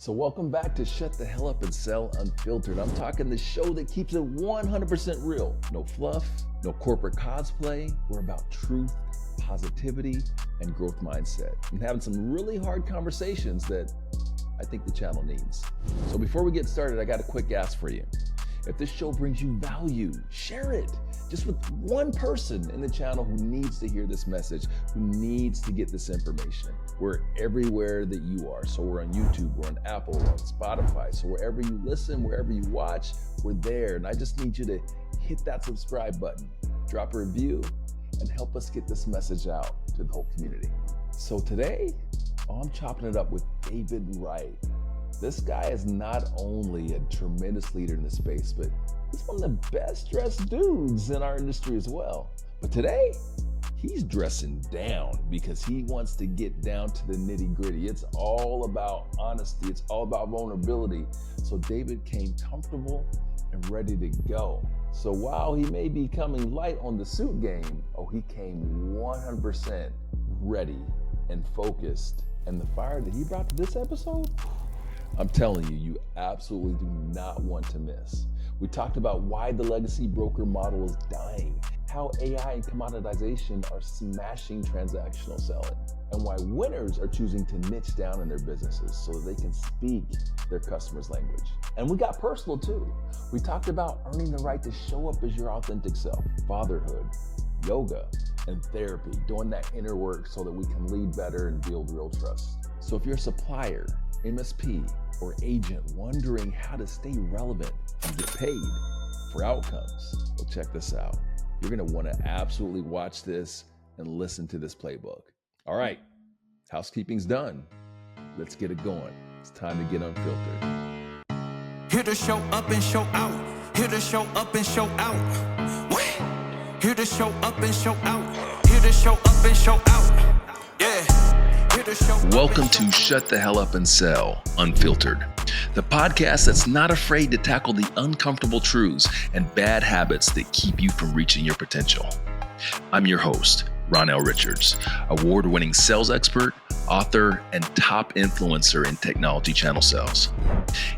So welcome back to Shut the Hell Up and Sell Unfiltered. I'm talking the show that keeps it 100% real. No fluff, no corporate cosplay. We're about truth, positivity, and growth mindset. And having some really hard conversations that I think the channel needs. So before we get started, I got a quick ask for you. If this show brings you value, share it just with one person in the channel who needs to hear this message, who needs to get this information. We're everywhere that you are. So we're on YouTube, we're on Apple, we're on Spotify. So wherever you listen, wherever you watch, we're there. And I just need you to hit that subscribe button, drop a review, and help us get this message out to the whole community. So today, I'm chopping it up with David Wright. This guy is not only a tremendous leader in the space, but he's one of the best dressed dudes in our industry as well. But today, he's dressing down because he wants to get down to the nitty gritty. It's all about honesty. It's all about vulnerability. So David came comfortable and ready to go. So while he may be coming light on the suit game, he came 100% ready and focused. And the fire that he brought to this episode, I'm telling you, you absolutely do not want to miss. We talked about why the legacy broker model is dying, how AI and commoditization are smashing transactional selling, and why winners are choosing to niche down in their businesses so that they can speak their customers' language. And we got personal too. We talked about earning the right to show up as your authentic self, fatherhood, yoga, and therapy, doing that inner work so that we can lead better and build real trust. So if you're a supplier, MSP, or agent wondering how to stay relevant and get paid for outcomes, well, check this out. You're gonna wanna absolutely watch this and listen to this playbook. All right, housekeeping's done. Let's get it going. It's time to get unfiltered. Here to show up and show out. Here to show up and show out. What? Here to show up and show out. Here to show up and show out. Yeah. Welcome to Shut the Hell Up and Sell Unfiltered, the podcast that's not afraid to tackle the uncomfortable truths and bad habits that keep you from reaching your potential. I'm your host, Ronnell Richards, award-winning sales expert, author, and top influencer in technology channel sales.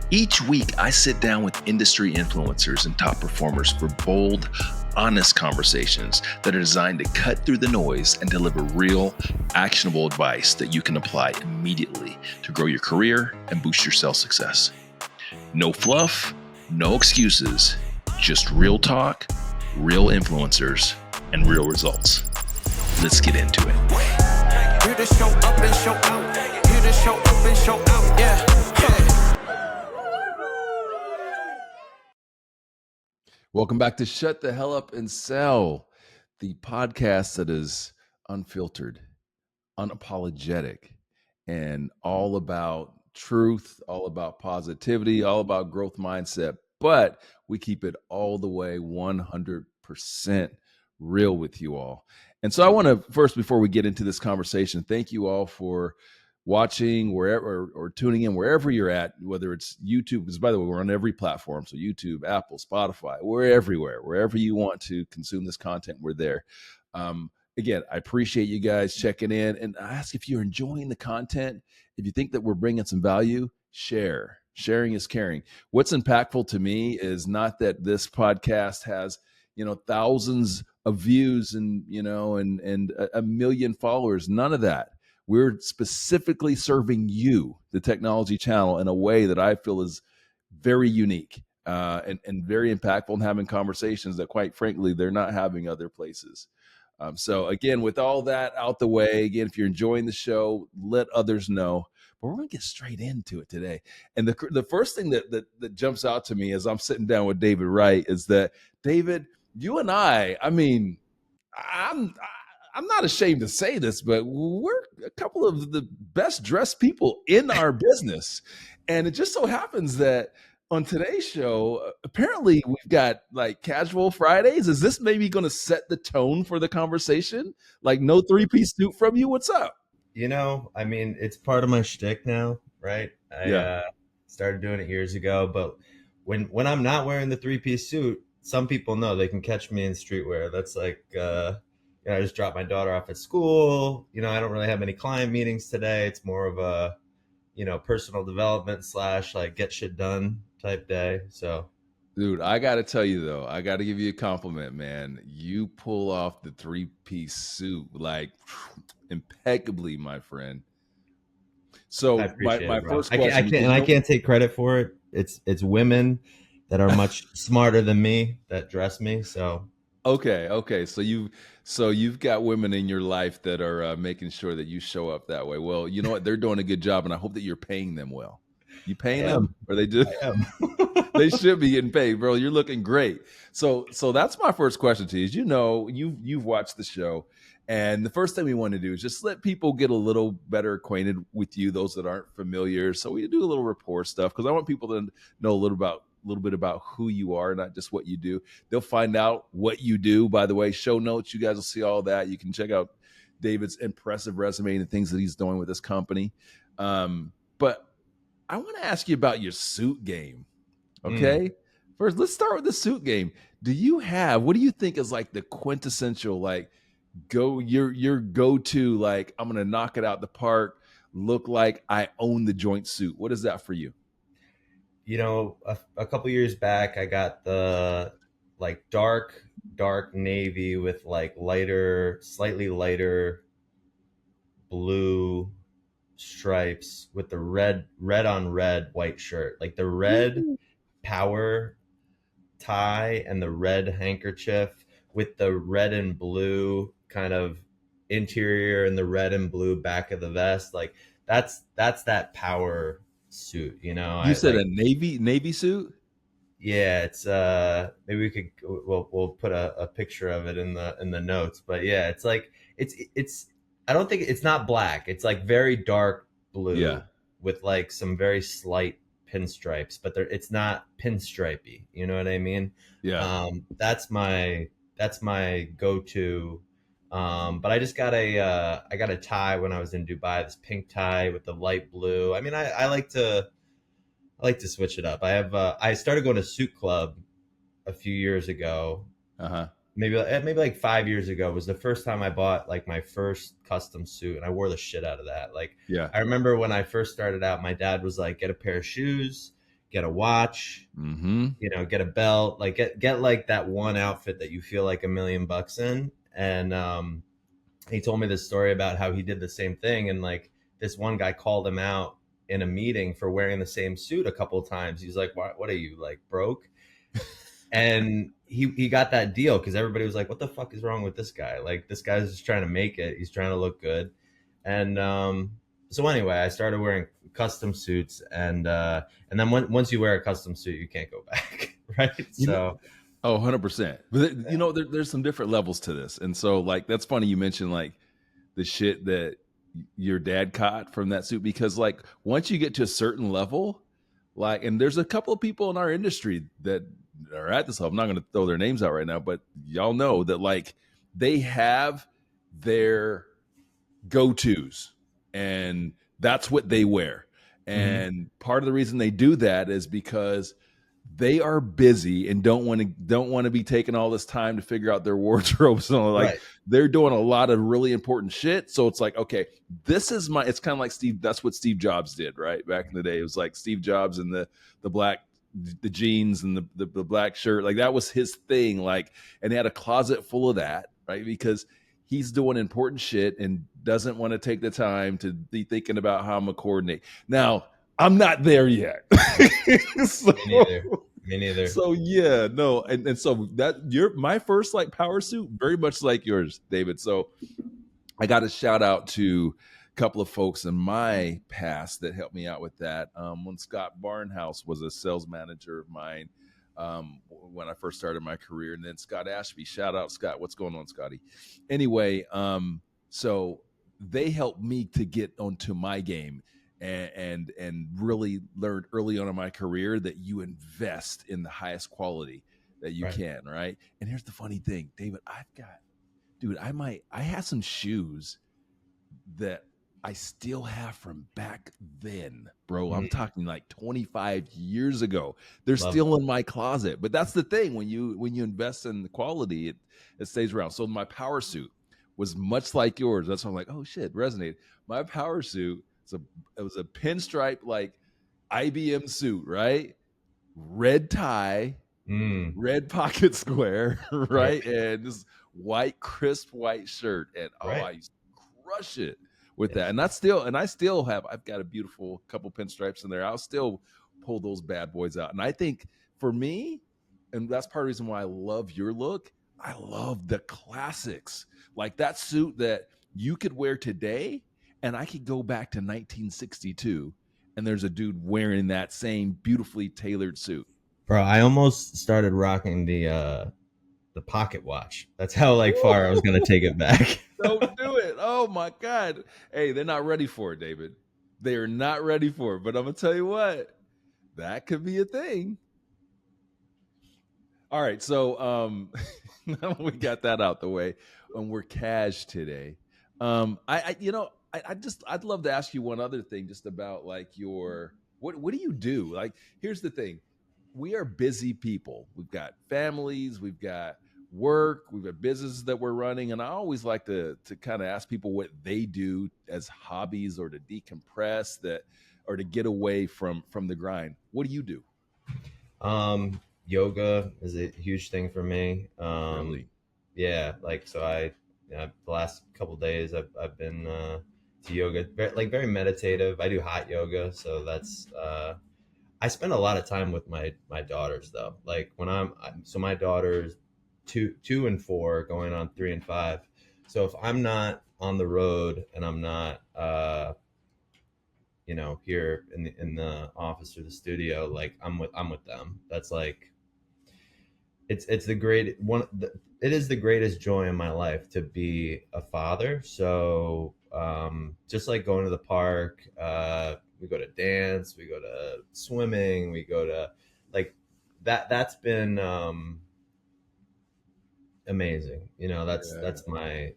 Each week, I sit down with industry influencers and top performers for bold, honest conversations that are designed to cut through the noise and deliver real, actionable advice that you can apply immediately to grow your career and boost your sales success. No fluff, no excuses, just real talk, real influencers, and real results. Let's get into it. Here to show up and show out. Here to show up and show out. Yeah. Welcome back to Shut the Hell Up and Sell, the podcast that is unfiltered, unapologetic, and all about truth, all about positivity, all about growth mindset. But we keep it all the way 100% real with you all. And so I want to first, before we get into this conversation, thank you all for watching wherever or tuning in wherever you're at, whether it's YouTube, because by the way, we're on every platform. So YouTube, Apple, Spotify, we're everywhere. Wherever you want to consume this content, we're there. Again, I appreciate you guys checking in, and I ask if you're enjoying the content. If you think that we're bringing some value, share. Sharing is caring. What's impactful to me is not that this podcast has, thousands of views and, and a million followers. None of that. We're specifically serving you, the technology channel, in a way that I feel is very unique and very impactful, and having conversations that, quite frankly, they're not having other places. So again, with all that out the way, again, if you're enjoying the show, let others know. But we're going to get straight into it today. And the first thing that jumps out to me as I'm sitting down with David Wright is that, David, you and I'm not ashamed to say this, but we're a couple of the best dressed people in our business. And it just so happens that on today's show, apparently we've got like casual Fridays. Is this maybe going to set the tone for the conversation? Like no three-piece suit from you? What's up? It's part of my shtick now, right? I started doing it years ago, but when I'm not wearing the three-piece suit, some people know they can catch me in streetwear. That's like, I just dropped my daughter off at school. I don't really have any client meetings today. It's more of a, personal development / like get shit done type day. So Dude, I got to tell you though, I got to give you a compliment, man. You pull off the 3-piece suit like impeccably, my friend. I So appreciate my it, bro. first question, because I can't take credit for it. It's women that are much smarter than me that dress me. So okay. So you've got women in your life that are making sure that you show up that way. Well, you know what? They're doing a good job, and I hope that you're paying them well. You I paying them, am. or they just I am. they should be getting paid, bro. You're looking great. So that's my first question to you. Is you've watched the show, and the first thing we want to do is just let people get a little better acquainted with you, those that aren't familiar. So we do a little rapport stuff because I want people to know a little bit about who you are, not just what you do. They'll find out what you do. By the way, show notes, you guys will see all that. You can check out David's impressive resume and the things that he's doing with this company. But I want to ask you about your suit game. Okay. First, let's start with the suit game. What do you think is like the quintessential, like your go-to, like I'm going to knock it out the park, look like I own the joint suit? What is that for you? A couple years back, I got the like dark navy with like slightly lighter blue stripes with the red on red white shirt, like the red power tie and the red handkerchief with the red and blue kind of interior and the red and blue back of the vest. Like that's that power suit, You I said like. a navy suit? Yeah, it's maybe we'll put a picture of it in the notes. But yeah, it's like it's I don't think it's not black. It's like very dark blue Yeah. with like some very slight pinstripes, but it's not pinstripey. You know what I mean? Yeah. That's my go-to. But I just got I got a tie when I was in Dubai, this pink tie with the light blue. I mean, I like to switch it up. I started going to Suit Club a few years ago. Uh-huh. Maybe like 5 years ago was the first time I bought like my first custom suit, and I wore the shit out of that. Like, Yeah. I remember when I first started out, my dad was like, get a pair of shoes, get a watch, Mm-hmm. get a belt, like get like that one outfit that you feel like $1 million in. And he told me this story about how he did the same thing, and like this one guy called him out in a meeting for wearing the same suit a couple of times. He's like, what are you, like, broke? And he got that deal because everybody was like, what the fuck is wrong with this guy? Like, this guy's just trying to make it. He's trying to look good. And so anyway, I started wearing custom suits, and then once you wear a custom suit, you can't go back. Right. So 100%. But there's some different levels to this. And so like, that's funny you mentioned like the shit that your dad caught from that suit, because like once you get to a certain level, like, and there's a couple of people in our industry that are at this level. I'm not going to throw their names out right now, but y'all know that like they have their go-tos and that's what they wear. And part of the reason they do that is because they are busy and don't want to be taking all this time to figure out their wardrobe. So like they're doing a lot of really important shit. So it's like, okay, it's kind of like that's what Steve Jobs did, right? Back in the day, it was like Steve Jobs and the jeans and the black shirt. Like that was his thing. Like, and he had a closet full of that, right? Because he's doing important shit and doesn't want to take the time to be thinking about how I'm gonna coordinate. Now, I'm not there yet. Me neither. So yeah, no, and so that my first like power suit, very much like yours, David. So I got a shout out to a couple of folks in my past that helped me out with that. When Scott Barnhouse was a sales manager of mine when I first started my career, and then Scott Ashby, shout out Scott. What's going on, Scotty? Anyway, so they helped me to get onto my game. And really learned early on in my career that you invest in the highest quality that you can, right? And here's the funny thing, David, I have some shoes that I still have from back then, bro. I'm talking like 25 years ago. They're still in my closet. But that's the thing, when you invest in the quality, it stays around. So my power suit was much like yours. That's why I'm like, oh shit, resonated. My power suit It was a pinstripe like IBM suit, right? Red tie, red pocket square, right? And this white, crisp white shirt. And Right. I used to crush it with that. And I've got a beautiful couple pinstripes in there. I'll still pull those bad boys out. And I think for me, and that's part of the reason why I love your look, I love the classics. Like that suit that you could wear today, and I could go back to 1962, and there's a dude wearing that same beautifully tailored suit. Bro, I almost started rocking the pocket watch. That's how like far I was gonna take it back. Don't do it. Oh my God. Hey, they're not ready for it, David. They are not ready for it. But I'm gonna tell you what, that could be a thing. All right, so now we got that out the way, and we're cash today. I'd love to ask you one other thing, just about like what do you do? Like, here's the thing: we are busy people. We've got families, we've got work, we've got businesses that we're running, and I always like to kind of ask people what they do as hobbies or to decompress or to get away from the grind. What do you do? Yoga is a huge thing for me. Really? Yeah, like so the last couple days I've been to yoga, very meditative. I do hot yoga, so that's I spend a lot of time with my daughters though. Like when so my daughters 2 and 4 going on 3 and 5. So if I'm not on the road and I'm not here in the office or the studio, like I'm with them. That's like it's the great one. It is the greatest joy in my life to be a father. So just like going to the park, we go to dance, we go to swimming, we go to like that's been amazing. That's my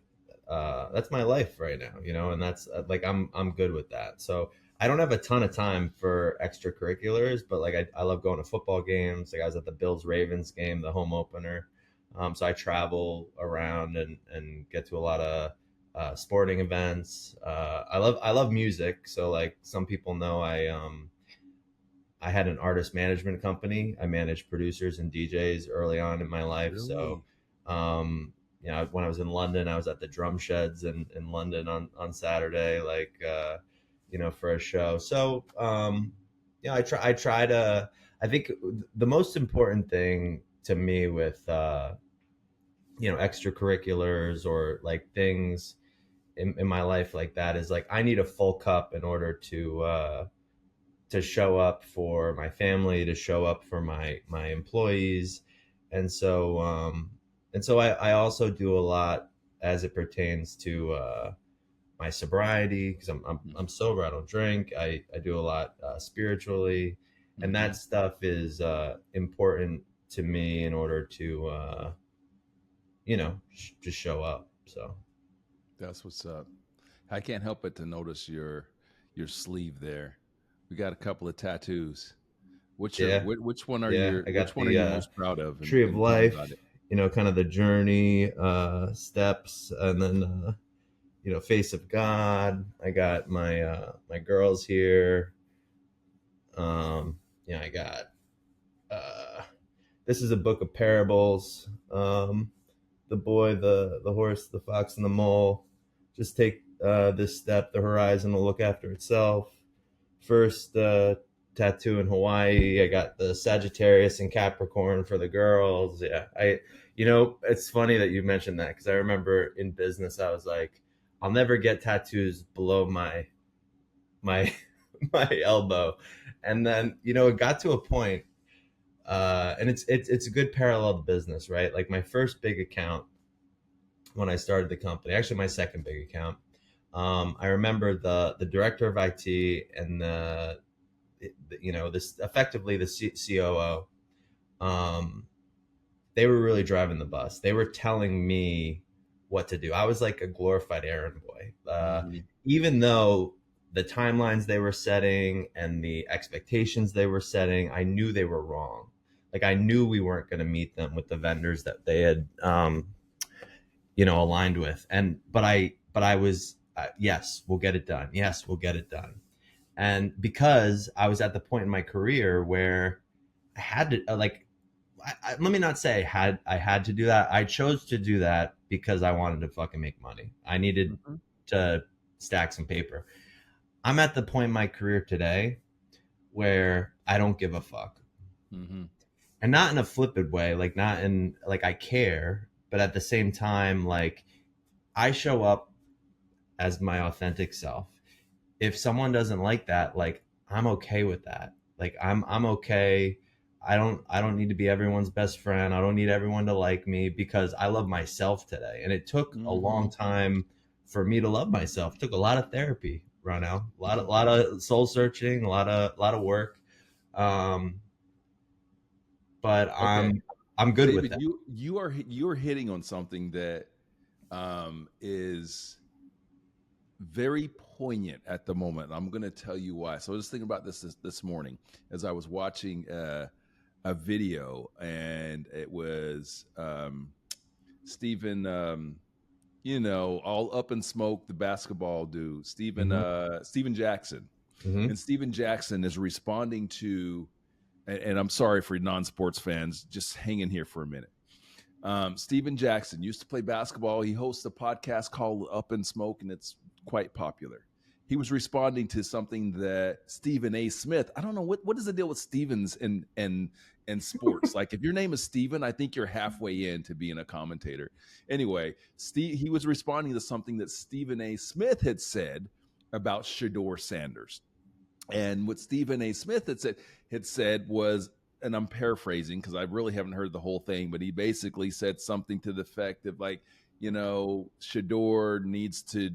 life right now, and that's like I'm good with that. So I don't have a ton of time for extracurriculars, but like I love going to football games. Like I was at the Bills Ravens game, the home opener. So I travel around and get to a lot of sporting events. I love music. So like some people know, I had an artist management company. I managed producers and DJs early on in my life. Really? So when I was in London, I was at the drum sheds in London on Saturday, like for a show. So I try to. I think the most important thing to me with extracurriculars or like things in my life like that is like I need a full cup in order to show up for my family, to show up for my employees, and so I also do a lot as it pertains to my sobriety, because I'm sober. I don't drink. I do a lot spiritually, and that stuff is important to me in order to just show up. So That's what's up. I can't help but to notice your sleeve there. We got a couple of tattoos. Which one are which one are you most proud of? Tree of Life, kind of the journey steps, and then Face of God. I got my my girls here. I got this is a book of parables. The boy, the horse, the fox, and the mole. Just take this step, the horizon will look after itself. First tattoo in Hawaii. I got the Sagittarius and Capricorn for the girls. Yeah, it's funny that you mentioned that, because I remember in business I was like, I'll never get tattoos below my elbow, and then it got to a point, and it's a good parallel to business, right? Like my first big account when I started the company, actually my second big account. I remember the director of IT and this effectively the COO. They were really driving the bus. They were telling me what to do. I was like a glorified errand boy, even though the timelines they were setting and the expectations they were setting, I knew they were wrong. Like I knew we weren't going to meet them with the vendors that they had, aligned with. But I was, yes, we'll get it done. Yes, we'll get it done. And because I was at the point in my career where I had to let me not say I had to do that. I chose to do that because I wanted to fucking make money. I needed Mm-hmm. to stack some paper. I'm at the point in my career today where I don't give a fuck. Mm-hmm. And not in a flippant way, like not in like I care, but at the same time, like I show up as my authentic self. If someone doesn't like that, like I'm okay with that. Like I'm okay. I don't need to be everyone's best friend. I don't need everyone to like me because I love myself today. And it took a Mm-hmm. long time for me to love myself. It took a lot of therapy, Ronnell. A lot of soul searching, a lot of work. Um, but Okay, I'm good with David, that. you are hitting on something that is very poignant at the moment. I'm going to tell you why. So I was thinking about this morning as I was watching a video, and it was Stephen, all up in smoke, the basketball dude, Mm-hmm. Stephen Jackson, Mm-hmm. and Stephen Jackson is responding to, and I'm sorry for non-sports fans, just hang in here for a minute. Stephen Jackson used to play basketball. He hosts a podcast called Up in Smoke, and it's quite popular. He was responding to something that Stephen A. Smith. I don't know what is the deal with Stevens and sports. Like if your name is Stephen, I think you're halfway into being a commentator. Anyway, he was responding to something that Stephen A. Smith had said about Shador Sanders. And what Stephen A. Smith had said was, and I'm paraphrasing because I really haven't heard the whole thing, but he basically said something to the effect of like, Shador needs to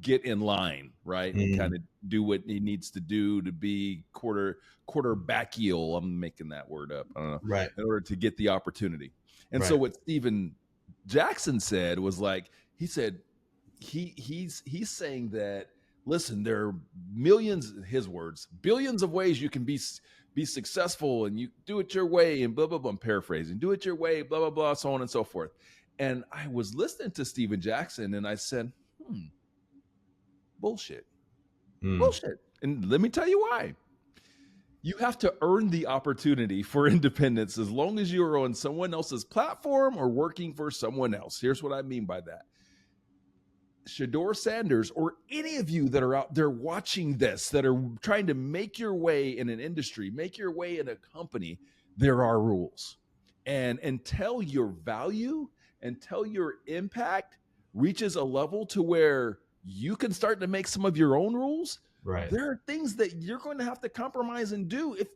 get in line, right, and Mm-hmm. kind of do what he needs to do to be quarterbackial. I'm making that word up. I don't know. Right. In order to get the opportunity. And so Right. what Stephen Jackson said was like, he said he's saying that, listen, there are millions, his words, billions of ways you can be successful, and you do it your way, and blah blah blah. I'm paraphrasing, do it your way, blah blah blah, so on and so forth. And I was listening to Stephen Jackson, and I said, bullshit, Mm. bullshit. And let me tell you why. You have to earn the opportunity for independence as long as you are on someone else's platform or working for someone else. Here's what I mean by that. Shador Sanders, or any of you that are out there watching this, that are trying to make your way in an industry, make your way in a company, there are rules. And until your value, until your impact reaches a level to where you can start to make some of your own rules, Right. there are things that you're going to have to compromise and do if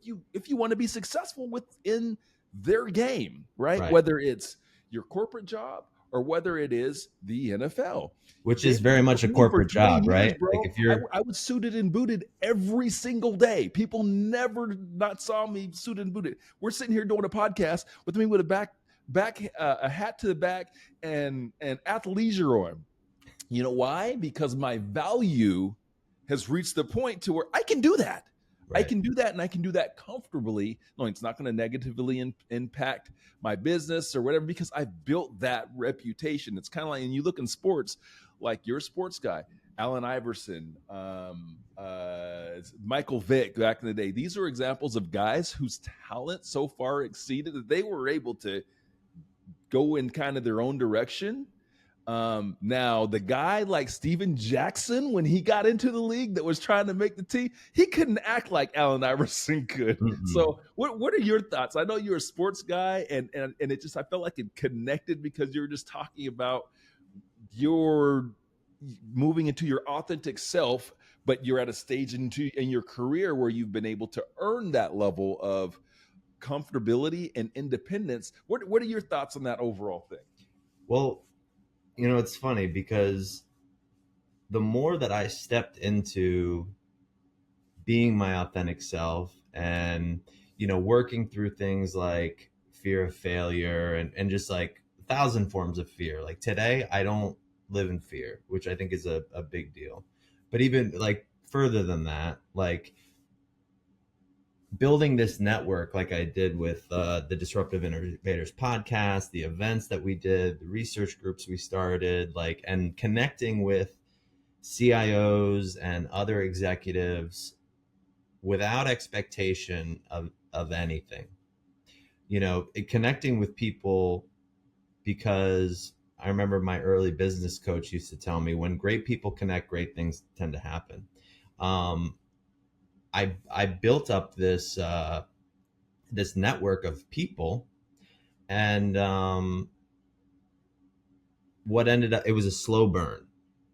you want to be successful within their game, right? Right. Whether it's your corporate job or whether it is the NFL. Which is David, very much a for corporate 20 job, years, right? bro, Like if you're I was suited and booted every single day. People never not saw me suited and booted. We're sitting here doing a podcast with me with a hat to the back and athleisure on. You know why? Because my value has reached the point to where I can do that. I right. can do that, and I can do that comfortably. No, it's not going to negatively impact my business or whatever, because I've built that reputation. It's kind of like, and you look in sports, like you're a sports guy, Allen Iverson, Michael Vick back in the day. These are examples of guys whose talent so far exceeded that they were able to go in kind of their own direction. Now the guy like Stephen Jackson, when he got into the league that was trying to make the team, he couldn't act like Allen Iverson could. Mm-mm. So what are your thoughts? I know you're a sports guy, and it just, I felt like it connected because you were just talking about your moving into your authentic self, but you're at a stage in your career where you've been able to earn that level of comfortability and independence. What are your thoughts on that overall thing? Well, it's funny because the more that I stepped into being my authentic self and, working through things like fear of failure and just like 1,000 forms of fear. Like today, I don't live in fear, which I think is a big deal. But even like further than that, like building this network like I did with the Disruptive Innovators podcast, the events that we did, the research groups we started, like, and connecting with CIOs and other executives without expectation of anything. Connecting with people, because I remember my early business coach used to tell me, when great people connect, great things tend to happen. I built up this this network of people, and what ended up, it was a slow burn,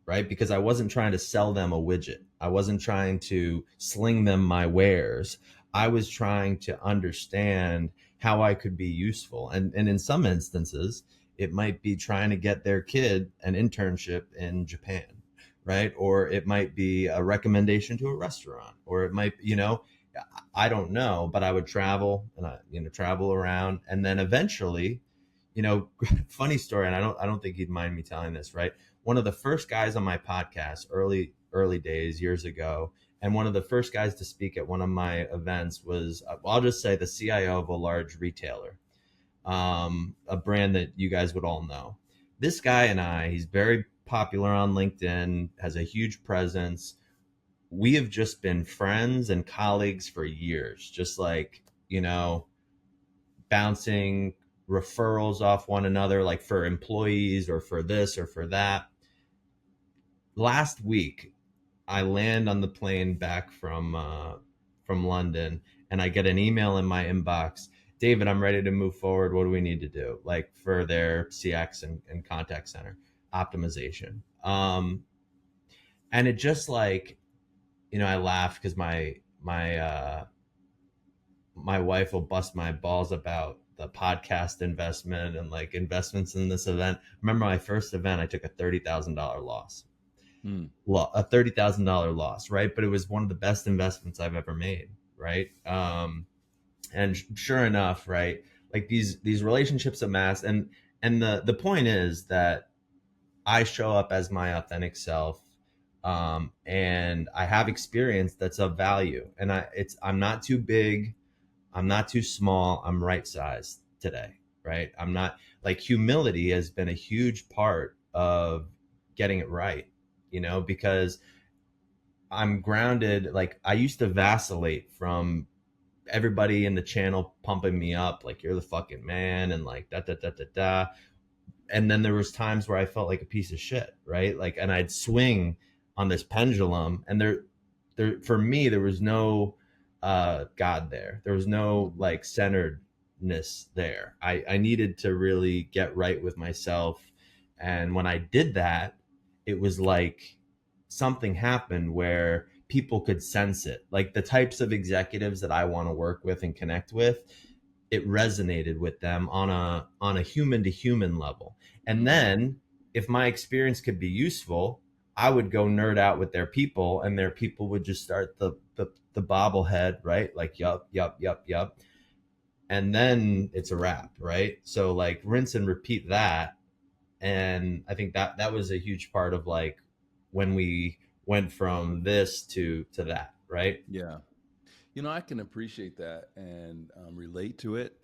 right? Because I wasn't trying to sell them a widget. I wasn't trying to sling them my wares. I was trying to understand how I could be useful. And in some instances, it might be trying to get their kid an internship in Japan, right? Or it might be a recommendation to a restaurant, or it might, I don't know, but I would travel and travel around. And then eventually, funny story, and I don't think he'd mind me telling this, right? One of the first guys on my podcast, early days, years ago, and one of the first guys to speak at one of my events was, I'll just say, the CIO of a large retailer, a brand that you guys would all know. This guy he's very popular on LinkedIn, has a huge presence. We have just been friends and colleagues for years, just like, bouncing referrals off one another, like for employees or for this or for that. Last week, I land on the plane back from London, and I get an email in my inbox. David, I'm ready to move forward. What do we need to do? Like for their CX and contact center optimization. And it just like, I laugh because my wife will bust my balls about the podcast investment and like investments in this event. Remember my first event, I took a $30,000 loss. A $30,000 loss, right? But it was one of the best investments I've ever made, right? And sure enough, right? Like these relationships amass, and the point is that I show up as my authentic self, and I have experience that's of value, and I'm not too big, I'm not too small, I'm right sized today, right? I'm not, like, humility has been a huge part of getting it right, because I'm grounded. Like, I used to vacillate from everybody in the channel pumping me up, like, you're the fucking man, and like da da da da da. And then there was times where I felt like a piece of shit, right? Like, and I'd swing on this pendulum, and there for me, there was no God there. There was no like centeredness there. I needed to really get right with myself. And when I did that, it was like something happened where people could sense it. Like the types of executives that I want to work with and connect with, it resonated with them on a human to human level. And then if my experience could be useful, I would go nerd out with their people, and their people would just start the bobblehead, right? Like, yup. And then it's a wrap, right? So like rinse and repeat that. And I think that was a huge part of like when we went from this to that, right? Yeah. I can appreciate that and relate to it.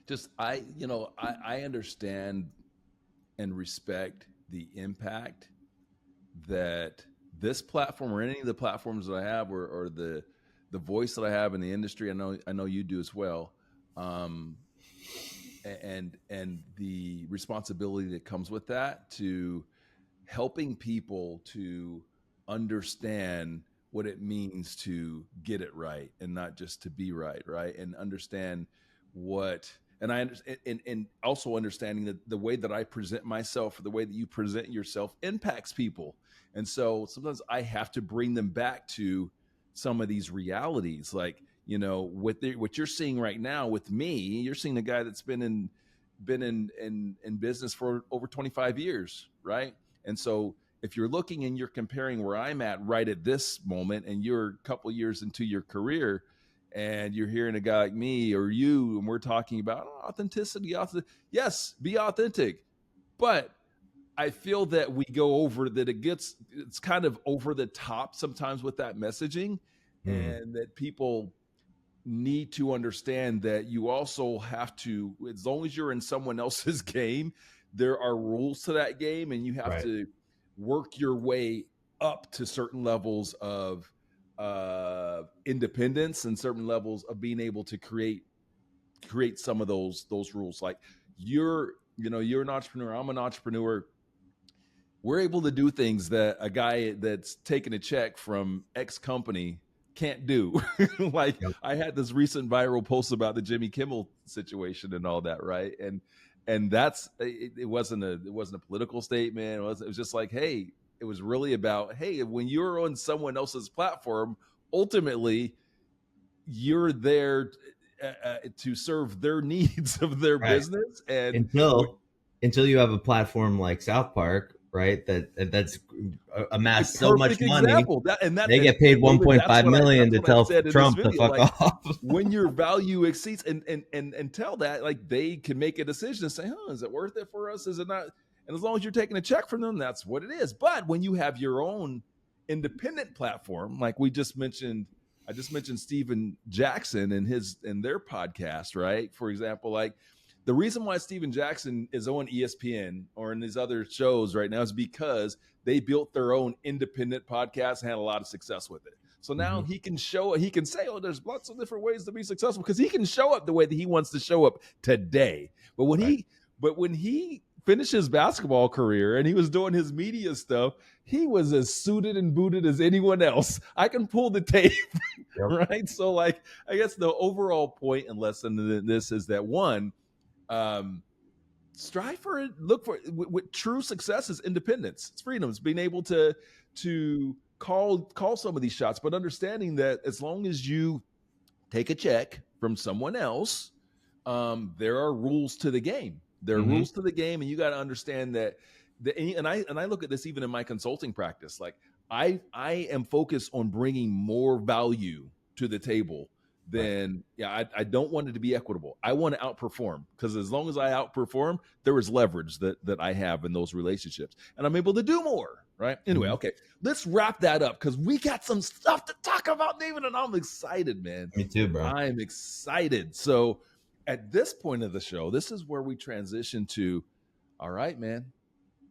Just, I understand and respect the impact that this platform or any of the platforms that I have, or the voice that I have in the industry. I know you do as well. And the responsibility that comes with that, to helping people to understand what it means to get it right and not just to be right, and understand what, and I understand, and also understanding that the way that I present myself, or the way that you present yourself, impacts people. And so sometimes I have to bring them back to some of these realities, like, what you're seeing right now with me. You're seeing a guy that's been in business for over 25 years, right? And so if you're looking and you're comparing where I'm at right at this moment, and you're a couple years into your career, and you're hearing a guy like me or you, and we're talking about authenticity, yes, be authentic. But I feel that we go over that. It's kind of over the top sometimes with that messaging, and that people need to understand that you also have to, as long as you're in someone else's game, there are rules to that game, and you have to work your way up to certain levels of independence and certain levels of being able to create some of those rules. Like you're an entrepreneur, I'm an entrepreneur. We're able to do things that a guy that's taking a check from X company can't do. Like Yep. I had this recent viral post about the Jimmy Kimmel situation and all that, right? And that's it wasn't a political statement. It was just like, hey, it was really about, hey, when you're on someone else's platform, ultimately you're there to serve their needs of their Right. business. And Until you have a platform like South Park, right? That's amassed so much perfect money. example. They get paid David, 1.5 million to tell said in Trump this to video, fuck like, off. when your value exceeds and tell that, like, they can make a decision and say, is it worth it for us? Is it not? And as long as you're taking a check from them, that's what it is. But when you have your own independent platform, like I just mentioned Steven Jackson and their podcast, right? For example, like the reason why Steven Jackson is on ESPN or in these other shows right now is because they built their own independent podcast and had a lot of success with it. So now he can say, there's lots of different ways to be successful, because he can show up the way that he wants to show up today. But when he finished his basketball career and he was doing his media stuff, he was as suited and booted as anyone else. I can pull the tape, right? So, like, I guess the overall point and lesson in this is that, one, strive for it. Look for with true success is independence. It's freedom. It's being able to call some of these shots, but understanding that as long as you take a check from someone else, there are rules to the game. There are rules to the game, and you got to understand that. And I look at this even in my consulting practice. Like I am focused on bringing more value to the table. Then I don't want it to be equitable. I want to outperform, because as long as I outperform, there is leverage that I have in those relationships, and I'm able to do more. Right. Anyway, okay, let's wrap that up, because we got some stuff to talk about, David, and I'm excited, man. Me too, bro. I'm excited. So at this point of the show, this is where we transition to, all right, man,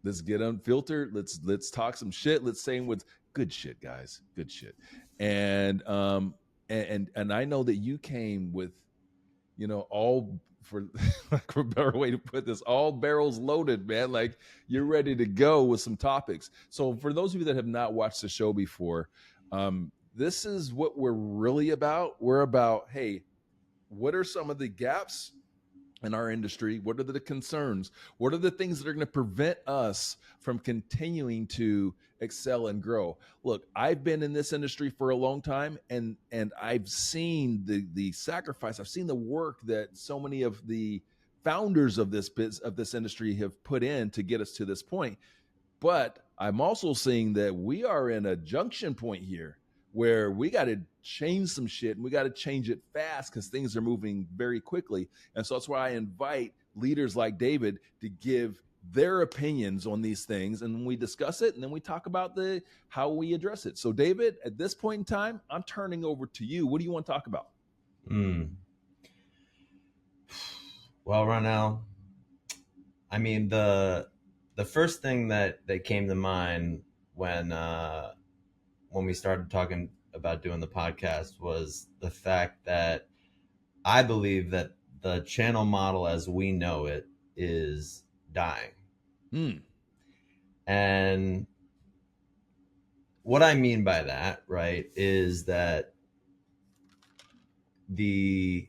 let's get unfiltered. Let's talk some shit. Let's say what's good shit, guys. Good shit. And I know that you came with, all, for like a better way to put this, all barrels loaded, man. Like you're ready to go with some topics. So for those of you that have not watched the show before, this is what we're really about. We're about, hey, what are some of the gaps in our industry? What are the concerns? What are the things that are going to prevent us from continuing to excel and grow? Look, I've been in this industry for a long time, and I've seen the sacrifice. I've seen the work that so many of the founders of this industry have put in to get us to this point. But I'm also seeing that we are in a junction point here where we got to change some shit, and we got to change it fast, because things are moving very quickly. And so that's why I invite leaders like David to give their opinions on these things, and we discuss it, and then we talk about how we address it. So David, at this point in time, I'm turning over to you. What do you want to talk about? Well, Ronnell, I mean, the first thing that came to mind when we started talking about doing the podcast was the fact that I believe that the channel model as we know it is dying. And what I mean by that, right, is that the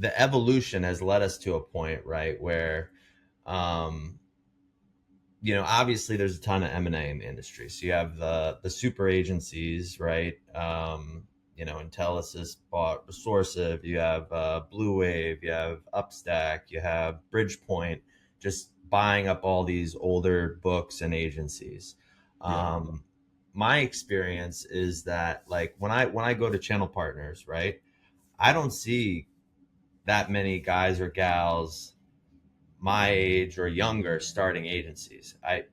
evolution has led us to a point, right, where obviously there's a ton of M&A in the industry. So you have the super agencies, right? Intelisys bought Resourcive. You have Blue Wave. You have Upstack. You have Bridgepoint, just buying up all these older books and agencies. My experience is that, like, when I go to channel partners, right, I don't see that many guys or gals my age or younger starting agencies. I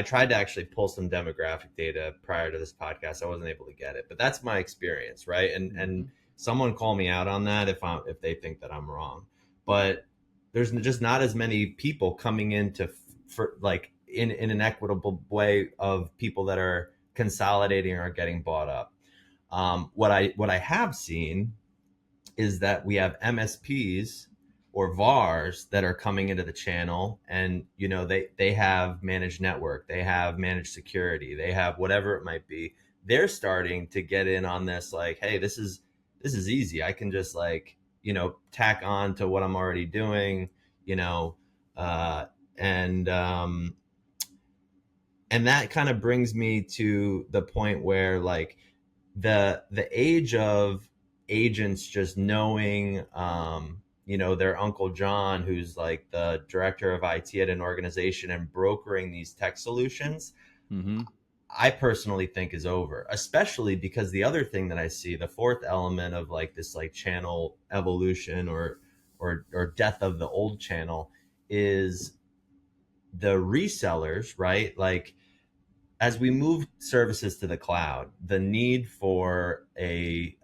tried to actually pull some demographic data prior to this podcast. I wasn't able to get it, but that's my experience, right? And someone call me out on that if they think that I'm wrong. But there's just not as many people coming in to for like in an equitable way of people that are consolidating or getting bought up. What I have seen is that we have MSPs or VARs that are coming into the channel, and they have managed network, they have managed security, they have whatever it might be. They're starting to get in on this, like, hey, this is easy. I can just like tack on to what I'm already doing, you know, uh, and and that kind of brings me to the point where like the age of agents just knowing their Uncle John, who's like the director of IT at an organization, and brokering these tech solutions, Mm-hmm. I personally think is over. Especially because the other thing that I see, the fourth element of like this like channel evolution or death of the old channel, is the resellers, right? Like, as we move services to the cloud, the need for a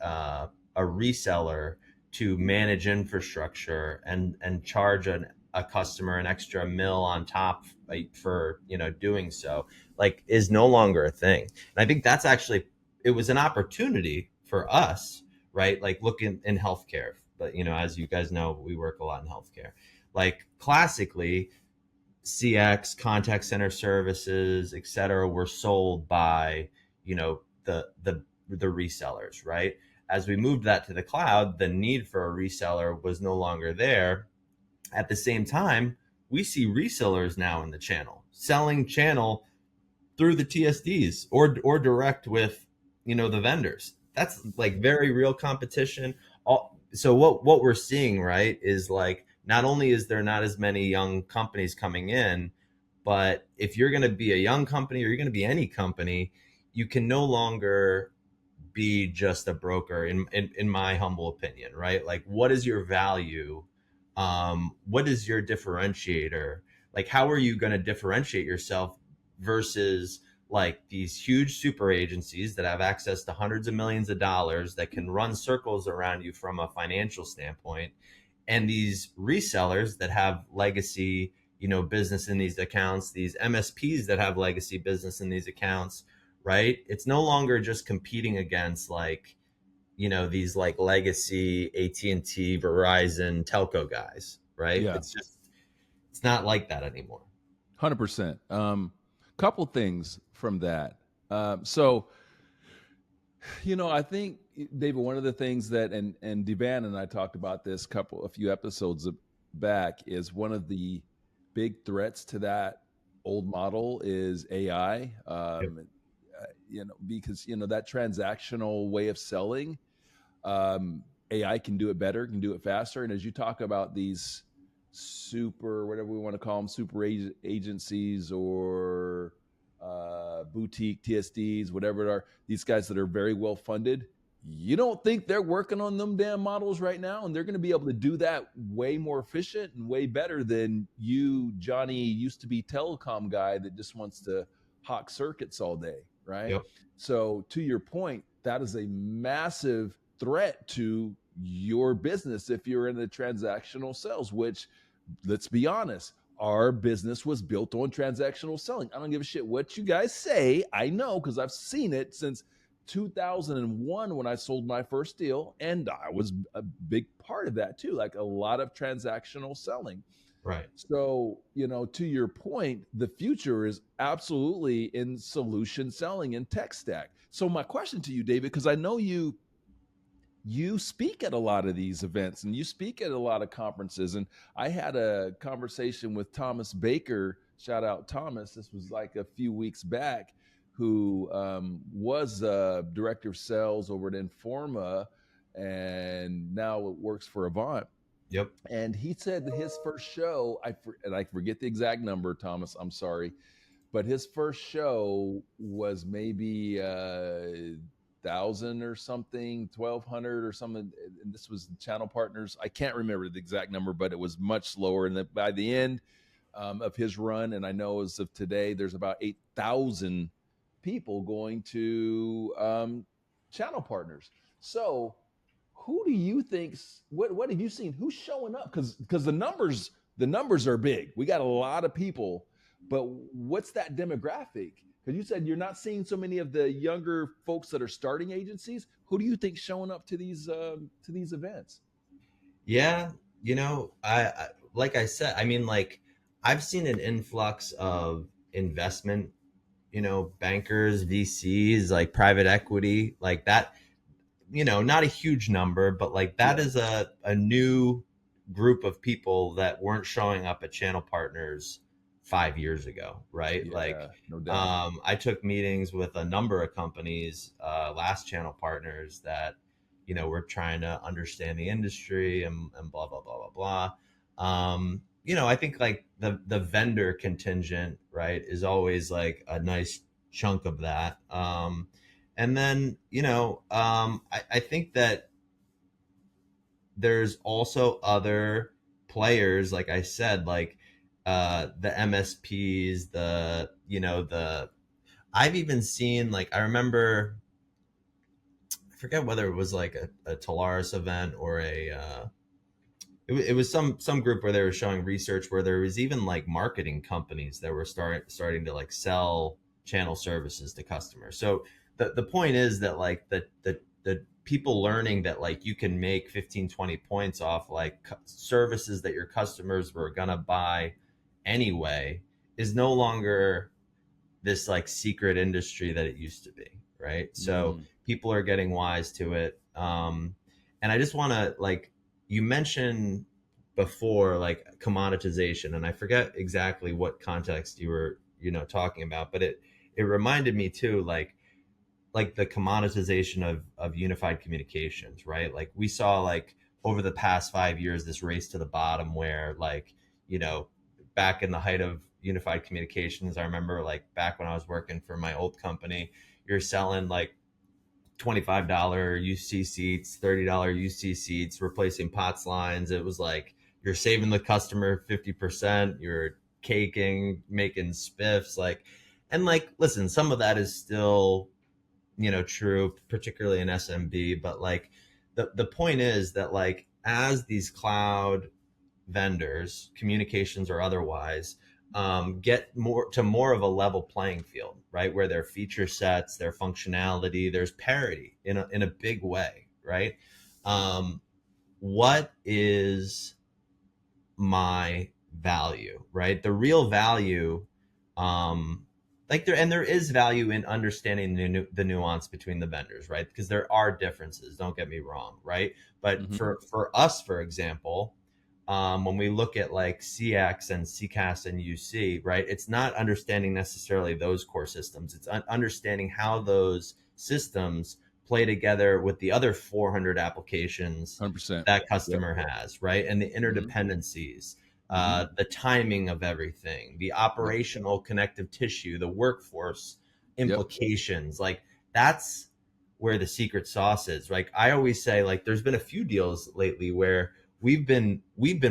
reseller to manage infrastructure and charge a customer an extra mil on top, like, for doing so, like, is no longer a thing. And I think that's actually, it was an opportunity for us, right? Like, look in healthcare, but as you guys know, we work a lot in healthcare. Like, classically, CX, contact center services, et cetera, were sold by, the resellers, right? As we moved that to the cloud, the need for a reseller was no longer there. At the same time, we see resellers now in the channel, selling channel through the TSDs or direct with, the vendors. That's like very real competition. So what we're seeing, right, is like, not only is there not as many young companies coming in, but if you're going to be a young company or you're going to be any company, you can no longer be just a broker, in my humble opinion, right? Like, what is your value? What is your differentiator? Like, how are you going to differentiate yourself versus like these huge super agencies that have access to hundreds of millions of dollars that can run circles around you from a financial standpoint, and these resellers that have legacy business in these accounts, these MSPs that have legacy business in these accounts, right? It's no longer just competing against like these like legacy AT&T, Verizon, telco guys, right? Yeah. It's not like that anymore. 100%. Couple things from that. So, I think, David, one of the things that, and Devan and I talked about this a few episodes back, is one of the big threats to that old model is AI. Yep. Because that transactional way of selling, AI can do it better, can do it faster. And as you talk about these super, whatever we want to call them, super agencies or boutique TSDs, whatever it are, these guys that are very well funded, you don't think they're working on them damn models right now, and they're going to be able to do that way more efficient and way better than you, Johnny, used to be telecom guy that just wants to hawk circuits all day, right? Yep. So to your point, that is a massive threat to your business if you're in the transactional sales, which, let's be honest, our business was built on transactional selling. I don't give a shit what you guys say. I know, because I've seen it since 2001 when I sold my first deal, and I was a big part of that too, like a lot of transactional selling. Right. So, to your point, the future is absolutely in solution selling and tech stack. So my question to you, David, because I know you speak at a lot of these events and you speak at a lot of conferences, and I had a conversation with Thomas Baker, shout out Thomas, this was like a few weeks back, who was director of sales over at Informa and now works for Avant. Yep. And he said that his first show, I forget the exact number, Thomas, I'm sorry, but his first show was maybe 1,000 or something, 1,200 or something. And this was channel partners. I can't remember the exact number, but it was much lower. And that by the end of his run, and I know as of today, there's about 8,000 people going to channel partners. So who do you think, what have you seen? Who's showing up? Because the numbers are big. We got a lot of people, But what's that demographic? Because you said you're not seeing so many of the younger folks that are starting agencies. Who do you think showing up to these events? Yeah, I like I said, I mean, like I've seen an influx of investment, bankers, VCs, like private equity, like that, not a huge number, but like that Yeah, is a new group of people that weren't showing up at channel partners 5 years ago, right? Like, yeah, no doubt. I took meetings with a number of companies, last channel partners that, were trying to understand the industry and blah, blah, blah, blah, blah. I think like the vendor contingent, right, is always like a nice chunk of that. And then, I think that there's also other players, like I said, like the MSPs, I've even seen, like, I remember, I forget whether it was like a Talaris event or it was some group where they were showing research where there was even like marketing companies that were starting to like sell channel services to customers. So the point is that like the people learning that like you can make 15-20 points off like services that your customers were gonna buy anyway is no longer this like secret industry that it used to be, right? So Mm, people are getting wise to it. And I just want to, like, you mentioned before, like commoditization, and I forget exactly what context you were, talking about, but it reminded me too, like the commoditization of unified communications, right? Like we saw like over the past 5 years this race to the bottom where like, you know, back in the height of unified communications, I remember like back when I was working for my old company, you're selling like $25 UC seats, $30 UC seats, replacing POTS lines. It was like you're saving the customer 50%, you're caking, making spiffs, like, and like, listen, some of that is still, true, particularly in SMB, but like the point is that like as these cloud vendors, communications or otherwise, get more of a level playing field, right? Where their feature sets, their functionality, there's parity in a big way, right? Um, what is my value, right? The real value, um, like there is value in understanding the nuance between the vendors, right? Because there are differences. Don't get me wrong, right? But mhm. for us, for example, when we look at like CX and CCAS and UC, right? It's not understanding necessarily those core systems. It's understanding how those systems play together with the other 400 applications 100%. that Yep. customer has, right? And the Mhm, interdependencies, mhm. the timing of everything, the Yep, operational connective tissue, the workforce yep. implications. Like that's where the secret sauce is. Like I always say, like there's been a few deals lately where we've been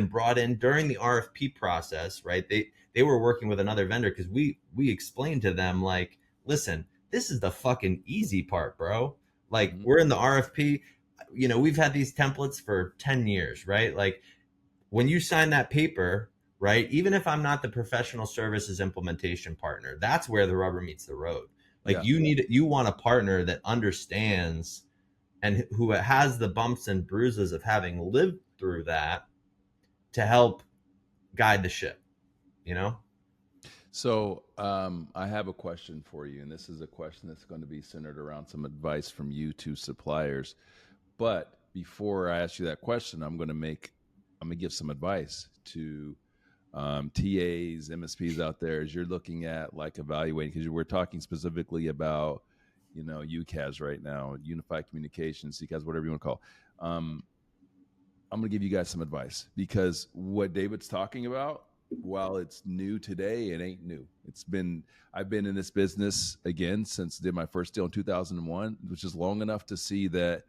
brought in during the RFP process, right? They were working with another vendor because we explained to them like, listen, this is the fucking easy part, bro. Like Mhm. we're in the RFP, we've had these templates for 10 years, right? Like when you sign that paper, right? Even if I'm not the professional services implementation partner, that's where the rubber meets the road. Like Yeah. you want a partner that understands and who has the bumps and bruises of having lived through that to help guide the ship, you know? So I have a question for you, and this is a question that's going to be centered around some advice from you to suppliers. But before I ask you that question, I'm going to give some advice to TAs, MSPs out there as you're looking at like evaluating, because we're talking specifically about, UCAS right now, Unified Communications, CCAS, whatever you want to call. I'm going to give you guys some advice because what David's talking about, while it's new today, it ain't new. I've been in this business again since I did my first deal in 2001, which is long enough to see that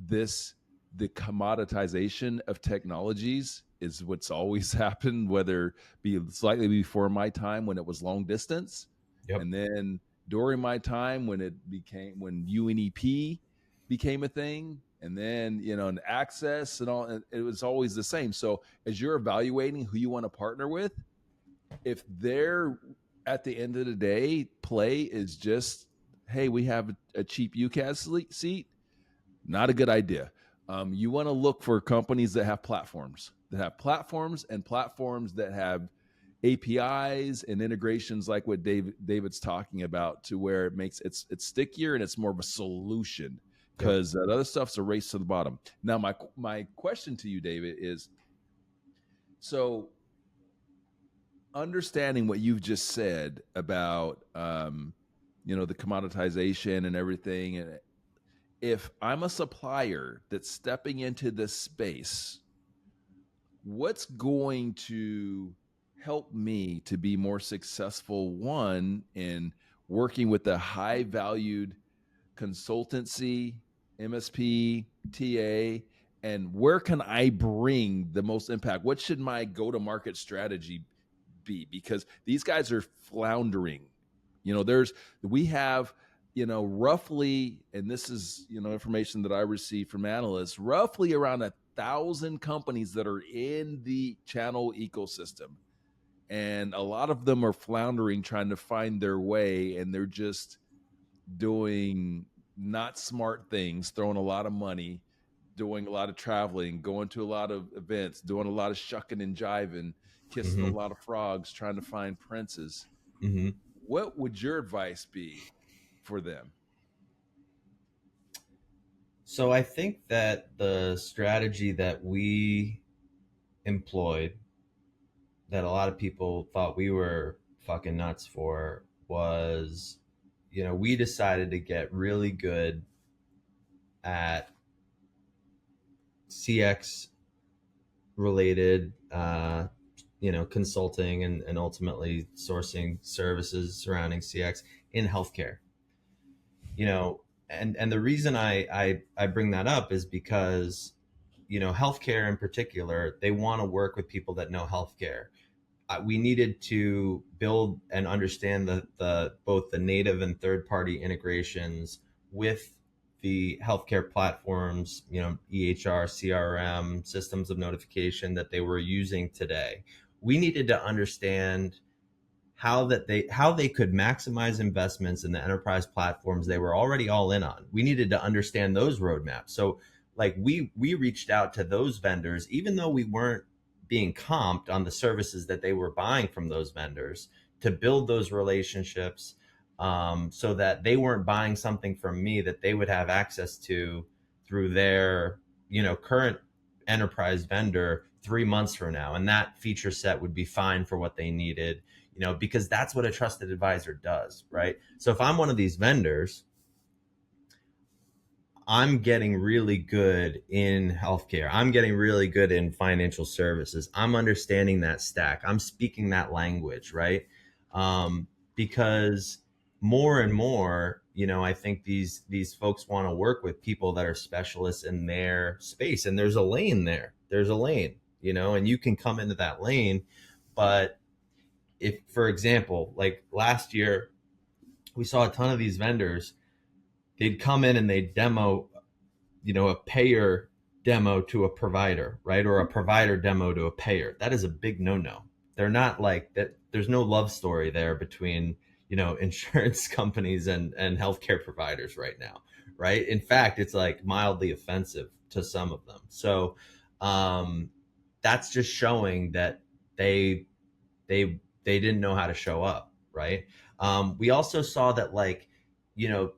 the commoditization of technologies is what's always happened, whether be slightly before my time when it was long distance, Yep. and then during my time when when UNEP became a thing, and then and access and all, and it was always the same. So as you're evaluating who you want to partner with, if they're at the end of the day, play is just, hey, we have a cheap UCAS seat, not a good idea. You want to look for companies that have platforms and platforms that have APIs and integrations like what David's talking about, to where it makes it's stickier and it's more of a solution, because that other stuff's a race to the bottom. Now, my question to you, David, is, so understanding what you've just said about the commoditization and everything, and if I'm a supplier that's stepping into this space, what's going to help me to be more successful, one, in working with a high valued consultancy, MSP, TA, and where can I bring the most impact? What should my go to market strategy be? Because these guys are floundering. We have, roughly, and this is, information that I received from analysts, roughly around 1,000 companies that are in the channel ecosystem. And a lot of them are floundering, trying to find their way, and they're just doing not smart things, throwing a lot of money, doing a lot of traveling, going to a lot of events, doing a lot of shucking and jiving, kissing a lot of frogs, trying to find princes. What would your advice be for them? So I think that the strategy that we employed, that a lot of people thought we were fucking nuts for, was, we decided to get really good at CX related, consulting and ultimately sourcing services surrounding CX in healthcare. And the reason I bring that up is because, healthcare in particular, they want to work with people that know healthcare. We needed to build and understand the both the native and third party integrations with the healthcare platforms, EHR, CRM, systems of notification that they were using today. We needed to understand how they could maximize investments in the enterprise platforms they were already all in on. We needed to understand those roadmaps. So like we reached out to those vendors, even though we weren't being comped on the services that they were buying from those vendors, to build those relationships, so that they weren't buying something from me that they would have access to through their, current enterprise vendor 3 months from now. And that feature set would be fine for what they needed, because that's what a trusted advisor does, right? So if I'm one of these vendors, I'm getting really good in healthcare. I'm getting really good in financial services. I'm understanding that stack. I'm speaking that language, right? Because more and more, I think these folks want to work with people that are specialists in their space. And there's a lane there. There's a lane, and you can come into that lane. But if, for example, like last year, we saw a ton of these vendors, they'd come in and they'd demo, a payer demo to a provider, right? Or a provider demo to a payer. That is a big no-no. They're not like that. There's no love story there between, insurance companies and healthcare providers right now, right? In fact, it's like mildly offensive to some of them. So that's just showing that they didn't know how to show up, right? We also saw that, like,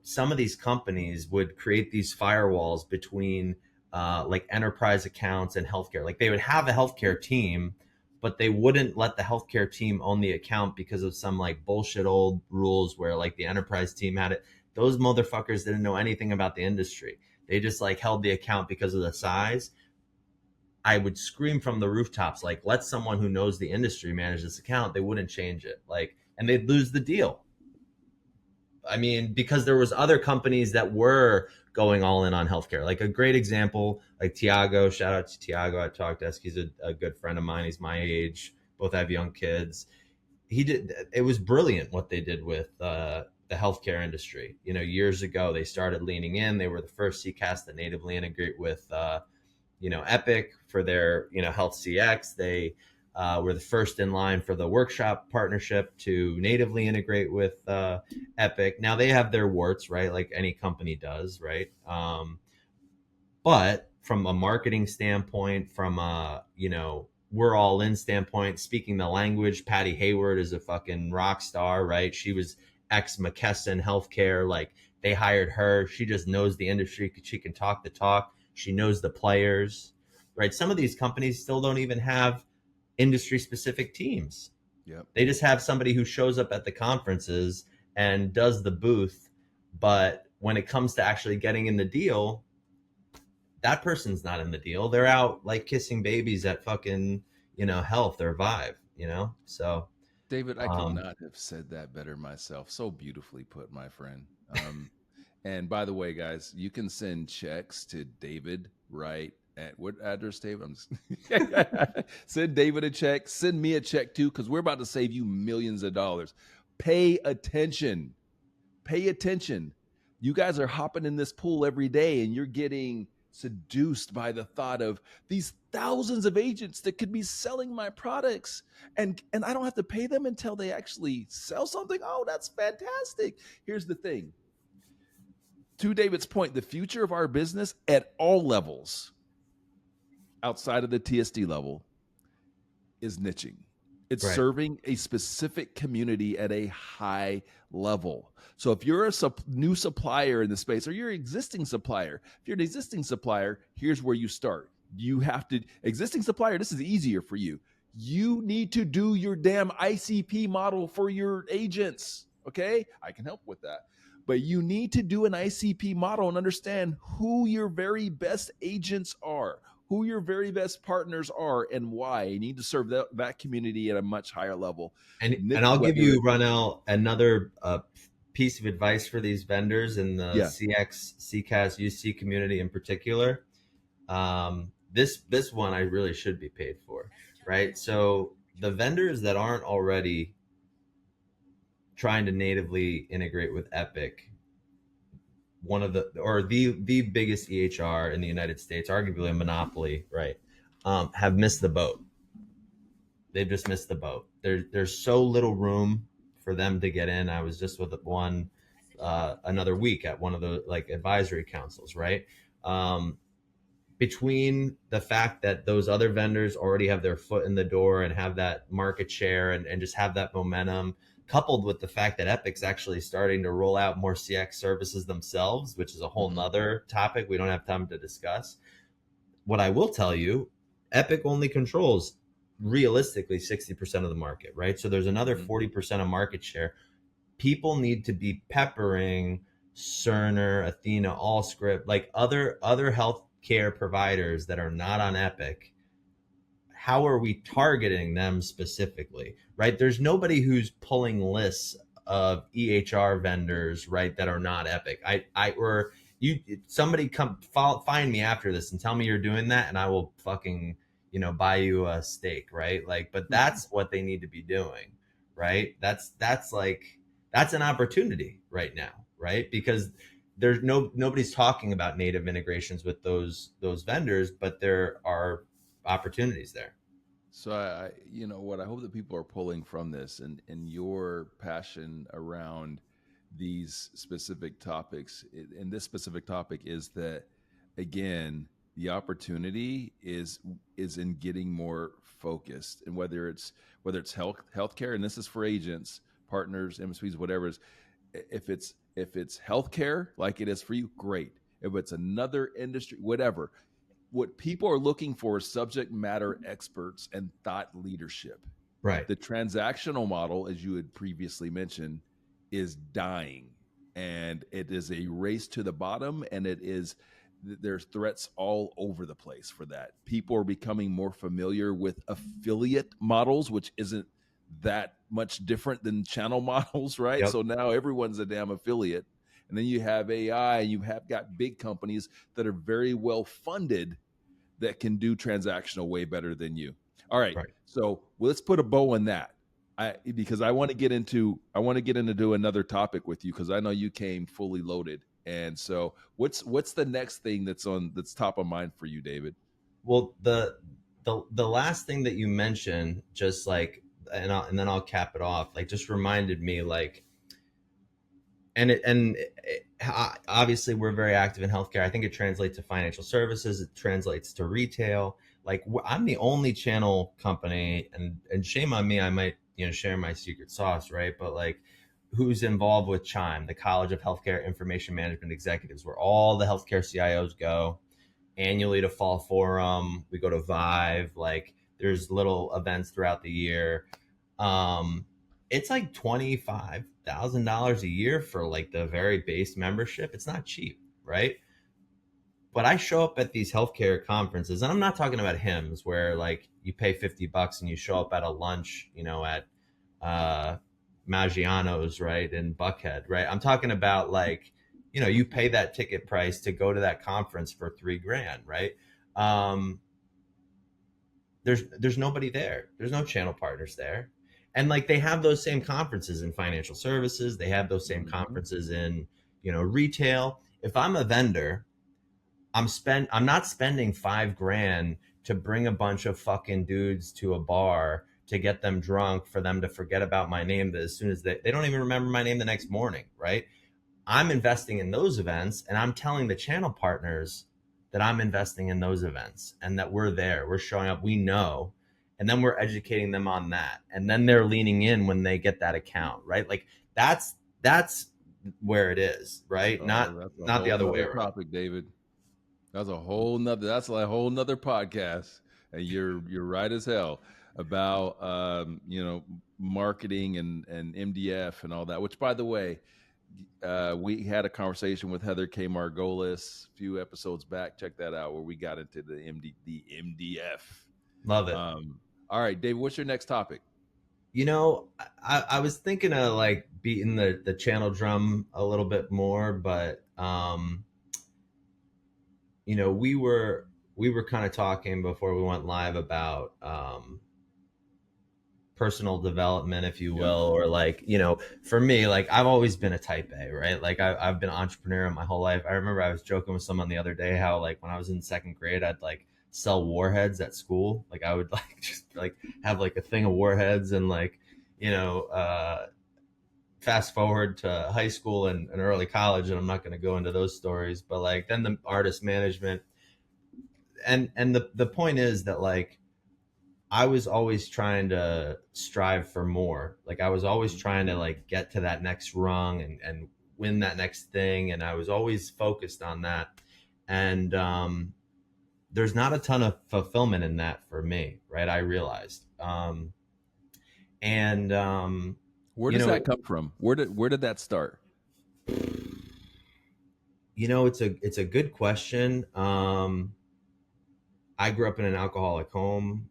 some of these companies would create these firewalls between like enterprise accounts and healthcare. Like they would have a healthcare team, but they wouldn't let the healthcare team own the account because of some like bullshit old rules where like the enterprise team had it. Those motherfuckers didn't know anything about the industry. They just like held the account because of the size. I would scream from the rooftops, like, let someone who knows the industry manage this account. They wouldn't change it. Like, and they'd lose the deal. I mean, because there was other companies that were going all in on healthcare. Like a great example, like Tiago, shout out to Tiago at Talkdesk. He's a good friend of mine. He's my age. Both have young kids. It was brilliant what they did with the healthcare industry. Years ago, they started leaning in. They were the first CCaaS that natively integrate with, Epic for their, health CX. They We're the first in line for the workshop partnership to natively integrate with Epic. Now they have their warts, right? Like any company does, right? But from a marketing standpoint, from a, we're all in standpoint, speaking the language, Patty Hayward is a fucking rock star, right? She was ex McKesson Healthcare. Like they hired her. She just knows the industry. She can talk the talk. She knows the players, right? Some of these companies still don't even have industry specific teams. Yep. They just have somebody who shows up at the conferences and does the booth. But when it comes to actually getting in the deal, that person's not in the deal. They're out like kissing babies at fucking, Health or Vive, So David, I could not have said that better myself. So beautifully put, my friend. And by the way, guys, you can send checks to David Wright at what address, David? Send David a check. Send me a check too, because we're about to save you millions of dollars. Pay attention. Pay attention. You guys are hopping in this pool every day, and you're getting seduced by the thought of these thousands of agents that could be selling my products, and I don't have to pay them until they actually sell something. Oh, that's fantastic. Here's the thing. To David's point, the future of our business at all levels outside of the TSD level is niching. It's Right. serving a specific community at a high level. So if you're a new supplier in the space, or you're an existing supplier, if you're an existing supplier, here's where you start. You have to, existing supplier, this is easier for you. You need to do your damn ICP model for your agents. Okay? I can help with that. But you need to do an ICP model and understand who your very best agents are, who your very best partners are, and why. You need to serve that community at a much higher level. And I'll give you, Ronnell, another piece of advice for these vendors in the CX, CCAS, UC community in particular. This one I really should be paid for, right? So the vendors that aren't already trying to natively integrate with Epic, the biggest EHR in the United States, arguably a monopoly, right, have missed the boat. They've just missed the boat. There's so little room for them to get in. I was just with one another week at one of the advisory councils, right? Between the fact that those other vendors already have their foot in the door and have that market share and just have that momentum, coupled with the fact that Epic's actually starting to roll out more CX services themselves, which is a whole nother topic we don't have time to discuss. What I will tell you, Epic only controls realistically 60% of the market, right? So there's another 40% of market share. People need to be peppering Cerner, Athena, Allscript, like other healthcare providers that are not on Epic. How are we targeting them specifically, right? There's nobody who's pulling lists of EHR vendors, right, that are not Epic. Somebody come find me after this and tell me you're doing that, and I will fucking, buy you a steak, right? But that's what they need to be doing, right? That's an opportunity right now, right? Because there's nobody's talking about native integrations with those vendors, but there are opportunities there. So what I hope that people are pulling from this and your passion around these specific topics, and this specific topic is that, again, the opportunity is in getting more focused, and whether it's healthcare, and this is for agents, partners, MSPs, whatever it is. If it's healthcare, like it is for you, great. If it's another industry, whatever. What people are looking for is subject matter experts and thought leadership. Right. The transactional model, as you had previously mentioned, is dying, and it is a race to the bottom, and there's threats all over the place for that. People are becoming more familiar with affiliate models, which isn't that much different than channel models, right? Yep. So now everyone's a damn affiliate. And then you have AI, and you have got big companies that are very well funded that can do transactional way better than you. All right. So let's put a bow on that. Because I want to get into do another topic with you, because I know you came fully loaded. And so what's the next thing that's top of mind for you, David? Well, the the last thing that you mentioned, just like, and then I'll cap it off, like, just reminded me, like, obviously we're very active in healthcare. I think it translates to financial services. It translates to retail. Like, I'm the only channel company, and shame on me, I might, share my secret sauce, right? But like, who's involved with Chime, the College of Healthcare Information Management Executives, where all the healthcare CIOs go annually to Fall Forum. We go to Vive. Like, there's little events throughout the year. It's like $25,000 a year for like the very base membership. It's not cheap, right? But I show up at these healthcare conferences, and I'm not talking about HIMSS where like you pay $50 and you show up at a lunch, at Maggiano's, right, in Buckhead, right? I'm talking about like, you pay that ticket price to go to that conference for $3,000, right? There's nobody there. There's no channel partners there. And like, they have those same conferences in financial services. They have those same conferences in, retail. If I'm a vendor, I'm not spending $5,000 to bring a bunch of fucking dudes to a bar to get them drunk for them to forget about my name as soon as they don't even remember my name the next morning, right? I'm investing in those events, and I'm telling the channel partners that I'm investing in those events and that we're there, we're showing up, we know, and then we're educating them on that. And then they're leaning in when they get that account, right? Like, that's where it is, right? Not the other way around. Topic, David. That's a whole nother podcast. And you're right as hell about, marketing and MDF and all that, which, by the way, we had a conversation with Heather K. Margolis a few episodes back. Check that out, where we got into the MDF. Love it. All right, David, what's your next topic? I was thinking of like beating the channel drum a little bit more, but we were kind of talking before we went live about personal development, if you will, or like, for me, like, I've always been a type A, right? Like, I've been an entrepreneur my whole life. I remember I was joking with someone the other day how, like, when I was in second grade, I'd like sell warheads at school. Like, I would like just like have like a thing of warheads, and like, fast forward to high school and early college, and I'm not going to go into those stories, but like, then the artist management, and the point is that, like, I was always trying to strive for more. Like, I was always trying to like get to that next rung and win that next thing. And I was always focused on that. And there's not a ton of fulfillment in that for me, right? I realized. Where does that come from? Where did that start? It's a good question. I grew up in an alcoholic home.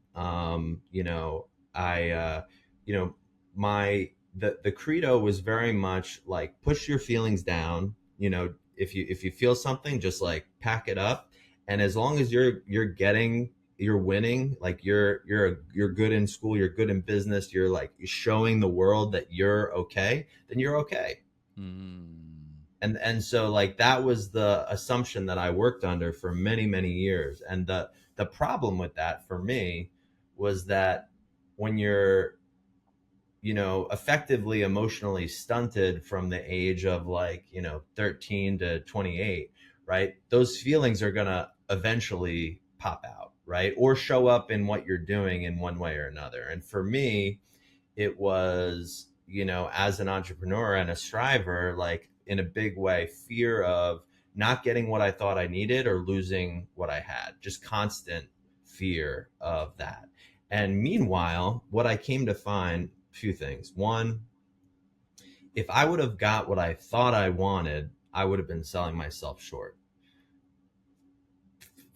The credo was very much like, push your feelings down. If you feel something, just like pack it up. And as long as you're winning, like you're good in school, you're good in business, you're like showing the world that you're okay, then you're okay. And so like, that was the assumption that I worked under for many, many years. And the problem with that for me was that when you're, effectively emotionally stunted from the age of like, 13 to 28, right? Those feelings are going to eventually pop out, right? Or show up in what you're doing in one way or another. And for me, it was, as an entrepreneur and a striver, like, in a big way, fear of not getting what I thought I needed or losing what I had, just constant fear of that. And meanwhile, what I came to find, a few things. One, if I would have got what I thought I wanted, I would have been selling myself short.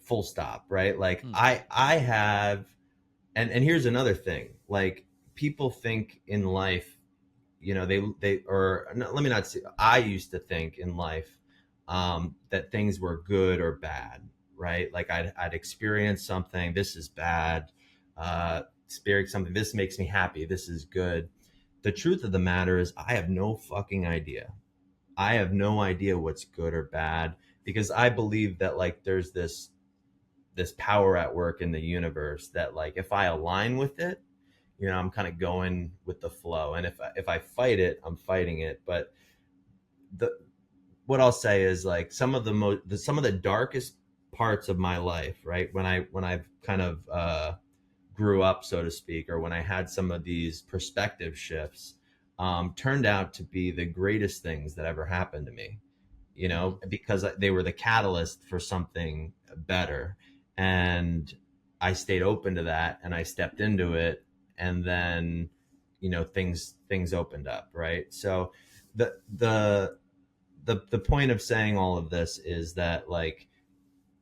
Full stop, right? Like, I have, and here's another thing, like, people think in life, let me not say, I used to think in life that things were good or bad, right? Like, I'd experience something, this is bad, experience something, this makes me happy, this is good. The truth of the matter is, I have no fucking idea. I have no idea what's good or bad, because I believe that like there's this this power at work in the universe that like if I align with it, you know, I'm kind of going with the flow, and if I fight it, I'm fighting it. But the what I'll say is like some of some of the darkest parts of my life, right? When I've kind of grew up, so to speak, or when I had some of these perspective shifts, turned out to be the greatest things that ever happened to me, you know, because they were the catalyst for something better. And I stayed open to that and I stepped into it. And then, you know, things opened up. Right. So the point of saying all of this is that, like,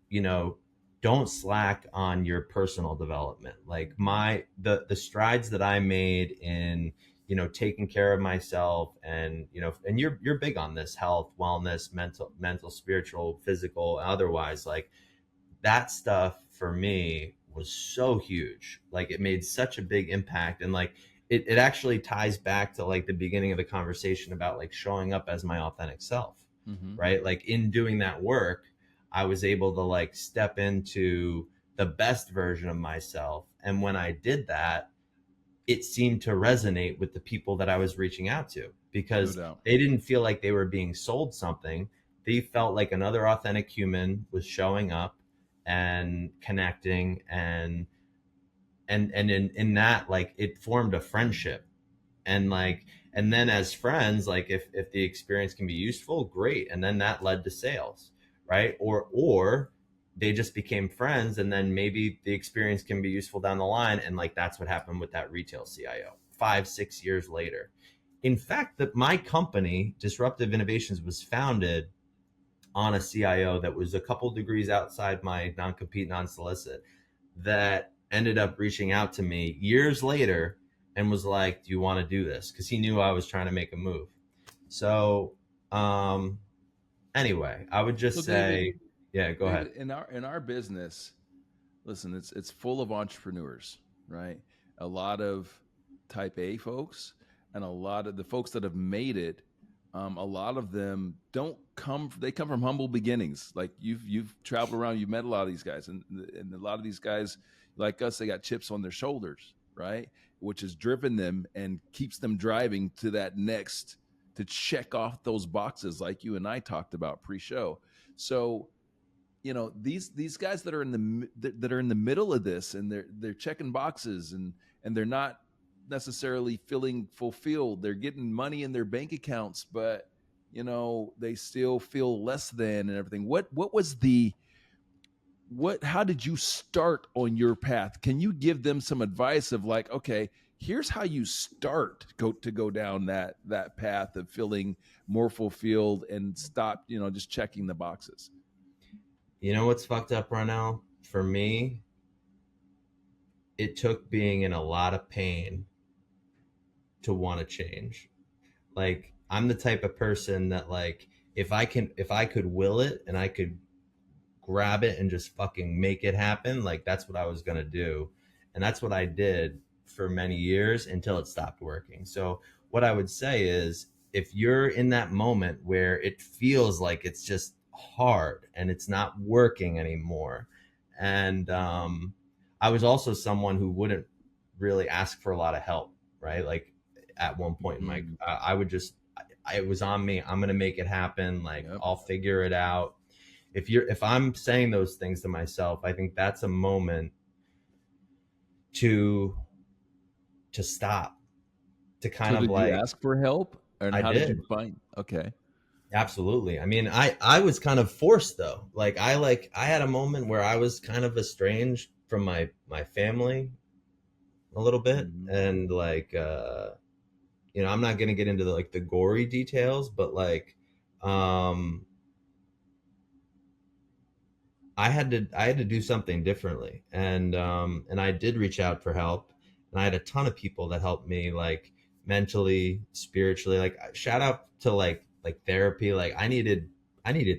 you know, don't slack on your personal development. Like the strides that I made in, you know, taking care of myself, and, you know, and you're big on this: health, wellness, mental, spiritual, physical, otherwise. Like that stuff for me was so huge. Like it made such a big impact. And like it actually ties back to like the beginning of the conversation about like showing up as my authentic self. Right? Like in doing that work, I was able to like step into the best version of myself. And when I did that, it seemed to resonate with the people that I was reaching out to, because they didn't feel like they were being sold something. They felt like another authentic human was showing up and connecting, and in that, like, it formed a friendship. And like, and then as friends, like if the experience can be useful, great. And then that led to sales, right? Or they just became friends, and then maybe the experience can be useful down the line. And like, that's what happened with that retail CIO 5-6 years later. In fact, that my company, Disruptive Innovations, was founded on a CIO that was a couple degrees outside my non-compete, non-solicit, that ended up reaching out to me years later and was like, do you want to do this? Because he knew I was trying to make a move. So anyway, I would just say, David, yeah, go ahead. In our business, listen, it's full of entrepreneurs, right? A lot of type A folks, and a lot of the folks that have made it. A lot of them they come from humble beginnings. Like you've traveled around, you've met a lot of these guys, and a lot of these guys like us, they got chips on their shoulders, right? Which has driven them and keeps them driving to that next, to check off those boxes like you and I talked about pre-show. So, you know, these guys that are in the middle of this, and they're checking boxes, and they're not necessarily feeling fulfilled. They're getting money in their bank accounts, but, you know, they still feel less than and everything. How did you start on your path? Can you give them some advice of like, okay, here's how you start to go down that path of feeling more fulfilled and stop, you know, just checking the boxes? You know what's fucked up, Ronnell? For me, it took being in a lot of pain to want to change. Like, I'm the type of person that, like, if I could will it and I could grab it and just fucking make it happen, like, that's what I was going to do. And that's what I did for many years until it stopped working. So what I would say is, if you're in that moment where it feels like it's just hard and it's not working anymore, and I was also someone who wouldn't really ask for a lot of help, right? Like at one point in my, I would just, it was on me. I'm going to make it happen. Like, yep. I'll figure it out. If I'm saying those things to myself, I think that's a moment to stop, to kind of like, did you ask for help, and how did you find? Okay. Absolutely. I mean, I was kind of forced though. Like I had a moment where I was kind of estranged from my family a little bit. And like, you know, I'm not going to get into the gory details, but like, I had to do something differently. And I did reach out for help, and I had a ton of people that helped me, like mentally, spiritually. Like, shout out to like therapy. Like I needed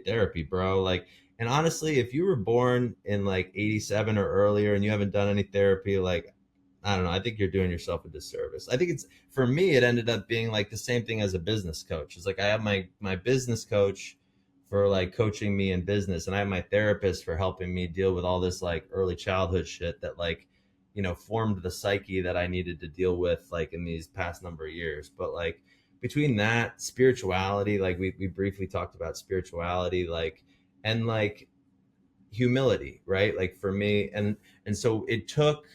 therapy, bro. Like, and honestly, if you were born in like 87 or earlier and you haven't done any therapy, like, I don't know, I think you're doing yourself a disservice. I think for me, it ended up being like the same thing as a business coach. It's like, I have my business coach for like coaching me in business, and I have my therapist for helping me deal with all this like early childhood shit that like, you know, formed the psyche that I needed to deal with like in these past number of years. But like between that, spirituality, like we briefly talked about spirituality, like, and like humility, right? Like for me, and so it took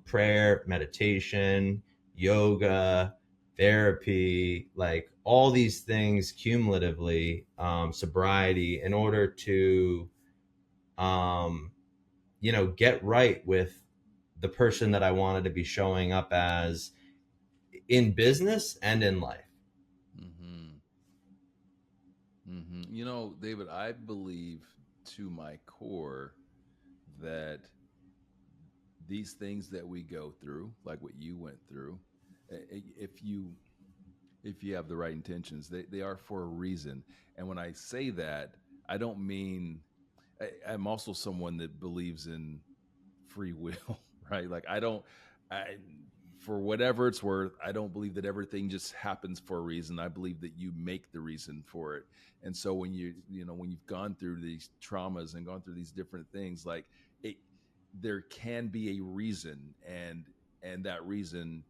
prayer, meditation, yoga, therapy, like all these things cumulatively, sobriety, in order to, um, you know, get right with the person that I wanted to be showing up as in business and in life. Mm-hmm. Mm-hmm. You know, David, I believe to my core that these things that we go through, like what you went through, if you have the right intentions, they are for a reason. And when I say that, I don't mean I'm also someone that believes in free will, right? Like I for whatever it's worth, I don't believe that everything just happens for a reason. I believe that you make the reason for it. And so when when you've gone through these traumas and gone through these different things, like it, there can be a reason, and that reason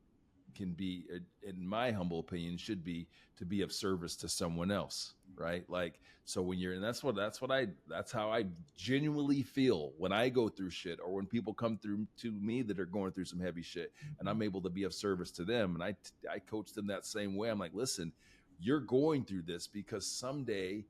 can be, in my humble opinion, should be to be of service to someone else, right? Like, so when you're, and that's how I genuinely feel when I go through shit, or when people come through to me that are going through some heavy shit, and I'm able to be of service to them. And I coach them that same way. I'm like, listen, you're going through this because someday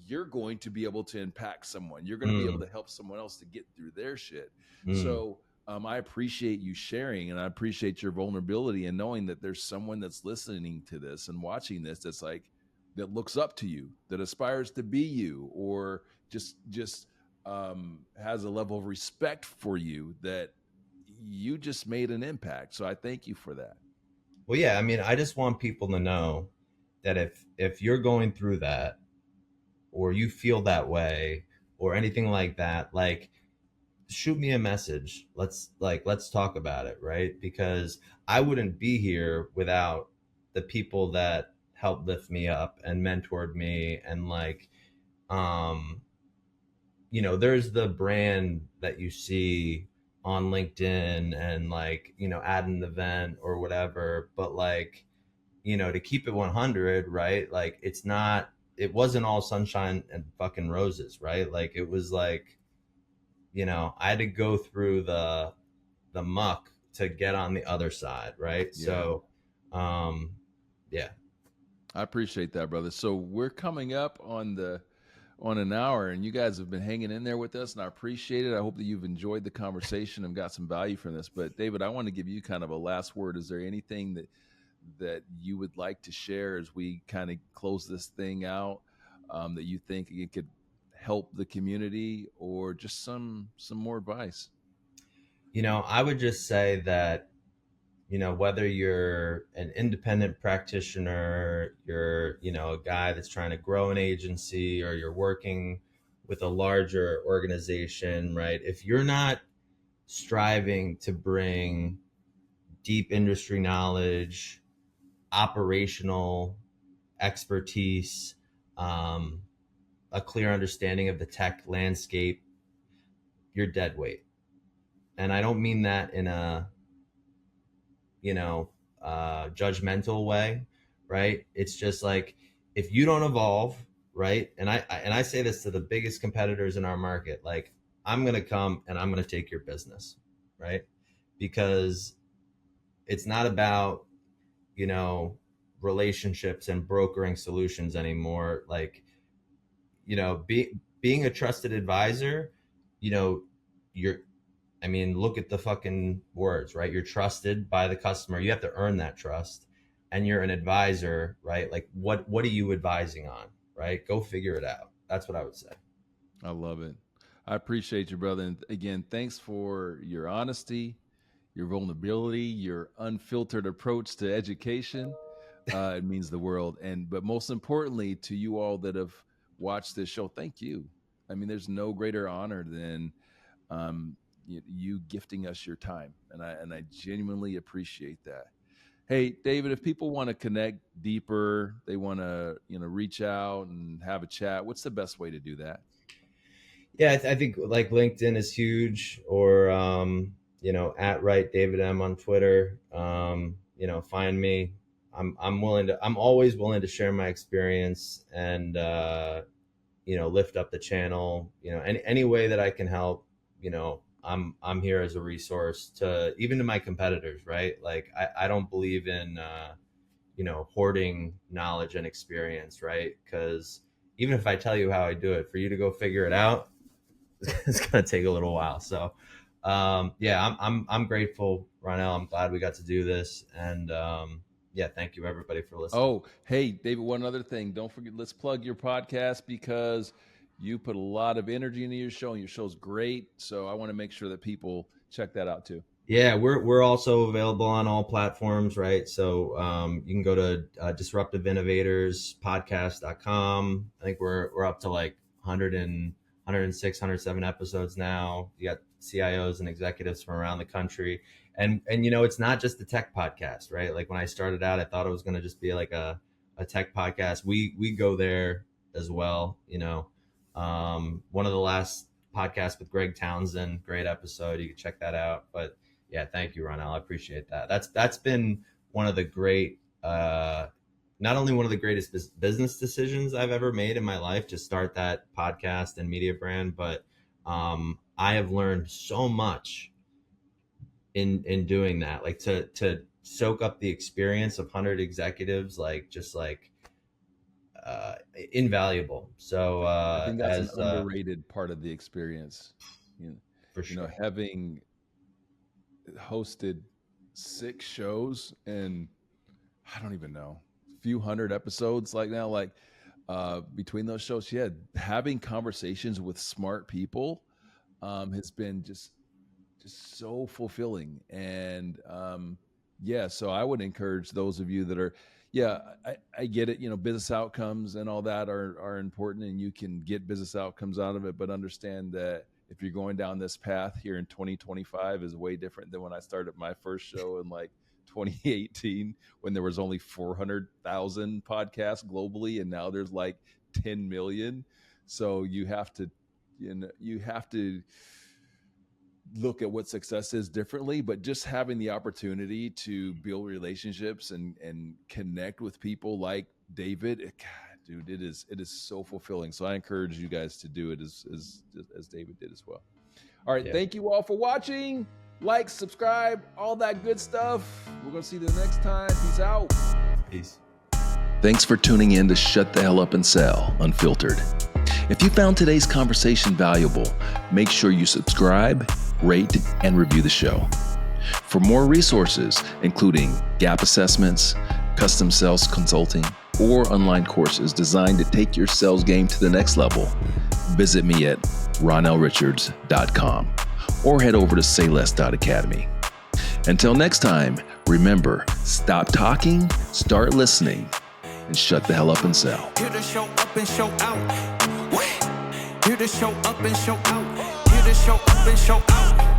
you're going to be able to impact someone. You're going to be able Mm, to help someone else to get through their shit. mm. So I appreciate you sharing, and I appreciate your vulnerability, and knowing that there's someone that's listening to this and watching this that's like, that looks up to you, that aspires to be you, or just has a level of respect for you, that you just made an impact. So I thank you for that. Well, yeah, I mean, I just want people to know that if you're going through that, or you feel that way, or anything like that, like shoot me a message. Let's talk about it, right? Because I wouldn't be here without the people that helped lift me up and mentored me, and like, um you know, there's the brand that you see on LinkedIn, and like, you know, add an event or whatever, but like, you know, to keep it 100, right? Like it wasn't all sunshine and fucking roses, right? Like it was like, you know, I had to go through the muck to get on the other side, right? Yeah, So, um, yeah. I appreciate that, brother. So we're coming up on an hour, and you guys have been hanging in there with us, and I appreciate it. I hope that you've enjoyed the conversation and got some value from this. But David, I want to give you kind of a last word. Is there anything that you would like to share as we kind of close this thing out, that you think it could help the community, or just some more advice? You know, I would just say that, you know, whether you're an independent practitioner, you're, you know, a guy that's trying to grow an agency, or you're working with a larger organization, right? If you're not striving to bring deep industry knowledge, operational expertise, um, a clear understanding of the tech landscape, you're dead weight. And I don't mean that in a, you know, judgmental way, right? It's just like, if you don't evolve, right? And I say this to the biggest competitors in our market, like, I'm gonna come and I'm gonna take your business, right? Because it's not about, you know, relationships and brokering solutions anymore. Like, you know, being a trusted advisor, you know, you're, I mean, look at the fucking words, right? You're trusted by the customer. You have to earn that trust. And you're an advisor, right? Like, what are you advising on, right? Go figure it out. That's what I would say. I love it. I appreciate you, brother. And again, thanks for your honesty, your vulnerability, your unfiltered approach to education. It means the world. And but most importantly, to you all that have watched this show, thank you. I mean, there's no greater honor than you gifting us your time, and I genuinely appreciate that. Hey, David, if people want to connect deeper, they want to, reach out and have a chat, what's the best way to do that? Yeah, I think like LinkedIn is huge, or at Wright David M on Twitter. Find me. I'm always willing to share my experience and lift up the channel. Any way that I can help. I'm here as a resource to even to my competitors, right? Like I don't believe in hoarding knowledge and experience, right? Because even if I tell you how I do it, for you to go figure it out, it's gonna take a little while. So I'm grateful, Ronnell. I'm glad we got to do this, and thank you everybody for listening. Oh, hey, David, one other thing. Don't forget, let's plug your podcast, because you put a lot of energy into your show, and your show's great. So I want to make sure that people check that out too. Yeah, we're also available on all platforms, right? So you can go to disruptiveinnovatorspodcast.com. I think we're up to like 106, 107 episodes now. You got CIOs and executives from around the country. And it's not just the tech podcast, right? Like when I started out, I thought it was going to just be like a tech podcast. We go there as well. One of the last podcasts with Greg Townsend, great episode. You can check that out. But yeah, thank you, Ronnell. I appreciate that. That's been one of the great, not only one of the greatest business decisions I've ever made in my life to start that podcast and media brand, but I have learned so much in doing that. Like to soak up the experience of 100 executives, invaluable. So I think that's an underrated part of the experience. For sure. Having hosted 6 shows and I don't even know, a few hundred episodes between those shows, having conversations with smart people has been just so fulfilling. And so I would encourage those of you that are, I get it, business outcomes and all that are important, and you can get business outcomes out of it, but understand that if you're going down this path here in 2025 is way different than when I started my first show in 2018, when there was only 400,000 podcasts globally, and now there's 10 million. So you have to look at what success is differently, but just having the opportunity to build relationships and connect with people like David, dude, it is so fulfilling. So I encourage you guys to do it as David did as well. All right. Yeah. Thank you all for watching. Like, subscribe, all that good stuff. We're going to see you the next time. Peace out. Peace. Thanks for tuning in to Shut the Hell Up and Sell Unfiltered. If you found today's conversation valuable, make sure you subscribe, rate, and review the show. For more resources, including gap assessments, custom sales consulting, or online courses designed to take your sales game to the next level, visit me at ronnellrichards.com or head over to sayless.academy. Until next time, remember, stop talking, start listening, and shut the hell up and sell. Here to show up and show out. Here to show up and show out. Here to show up and show out.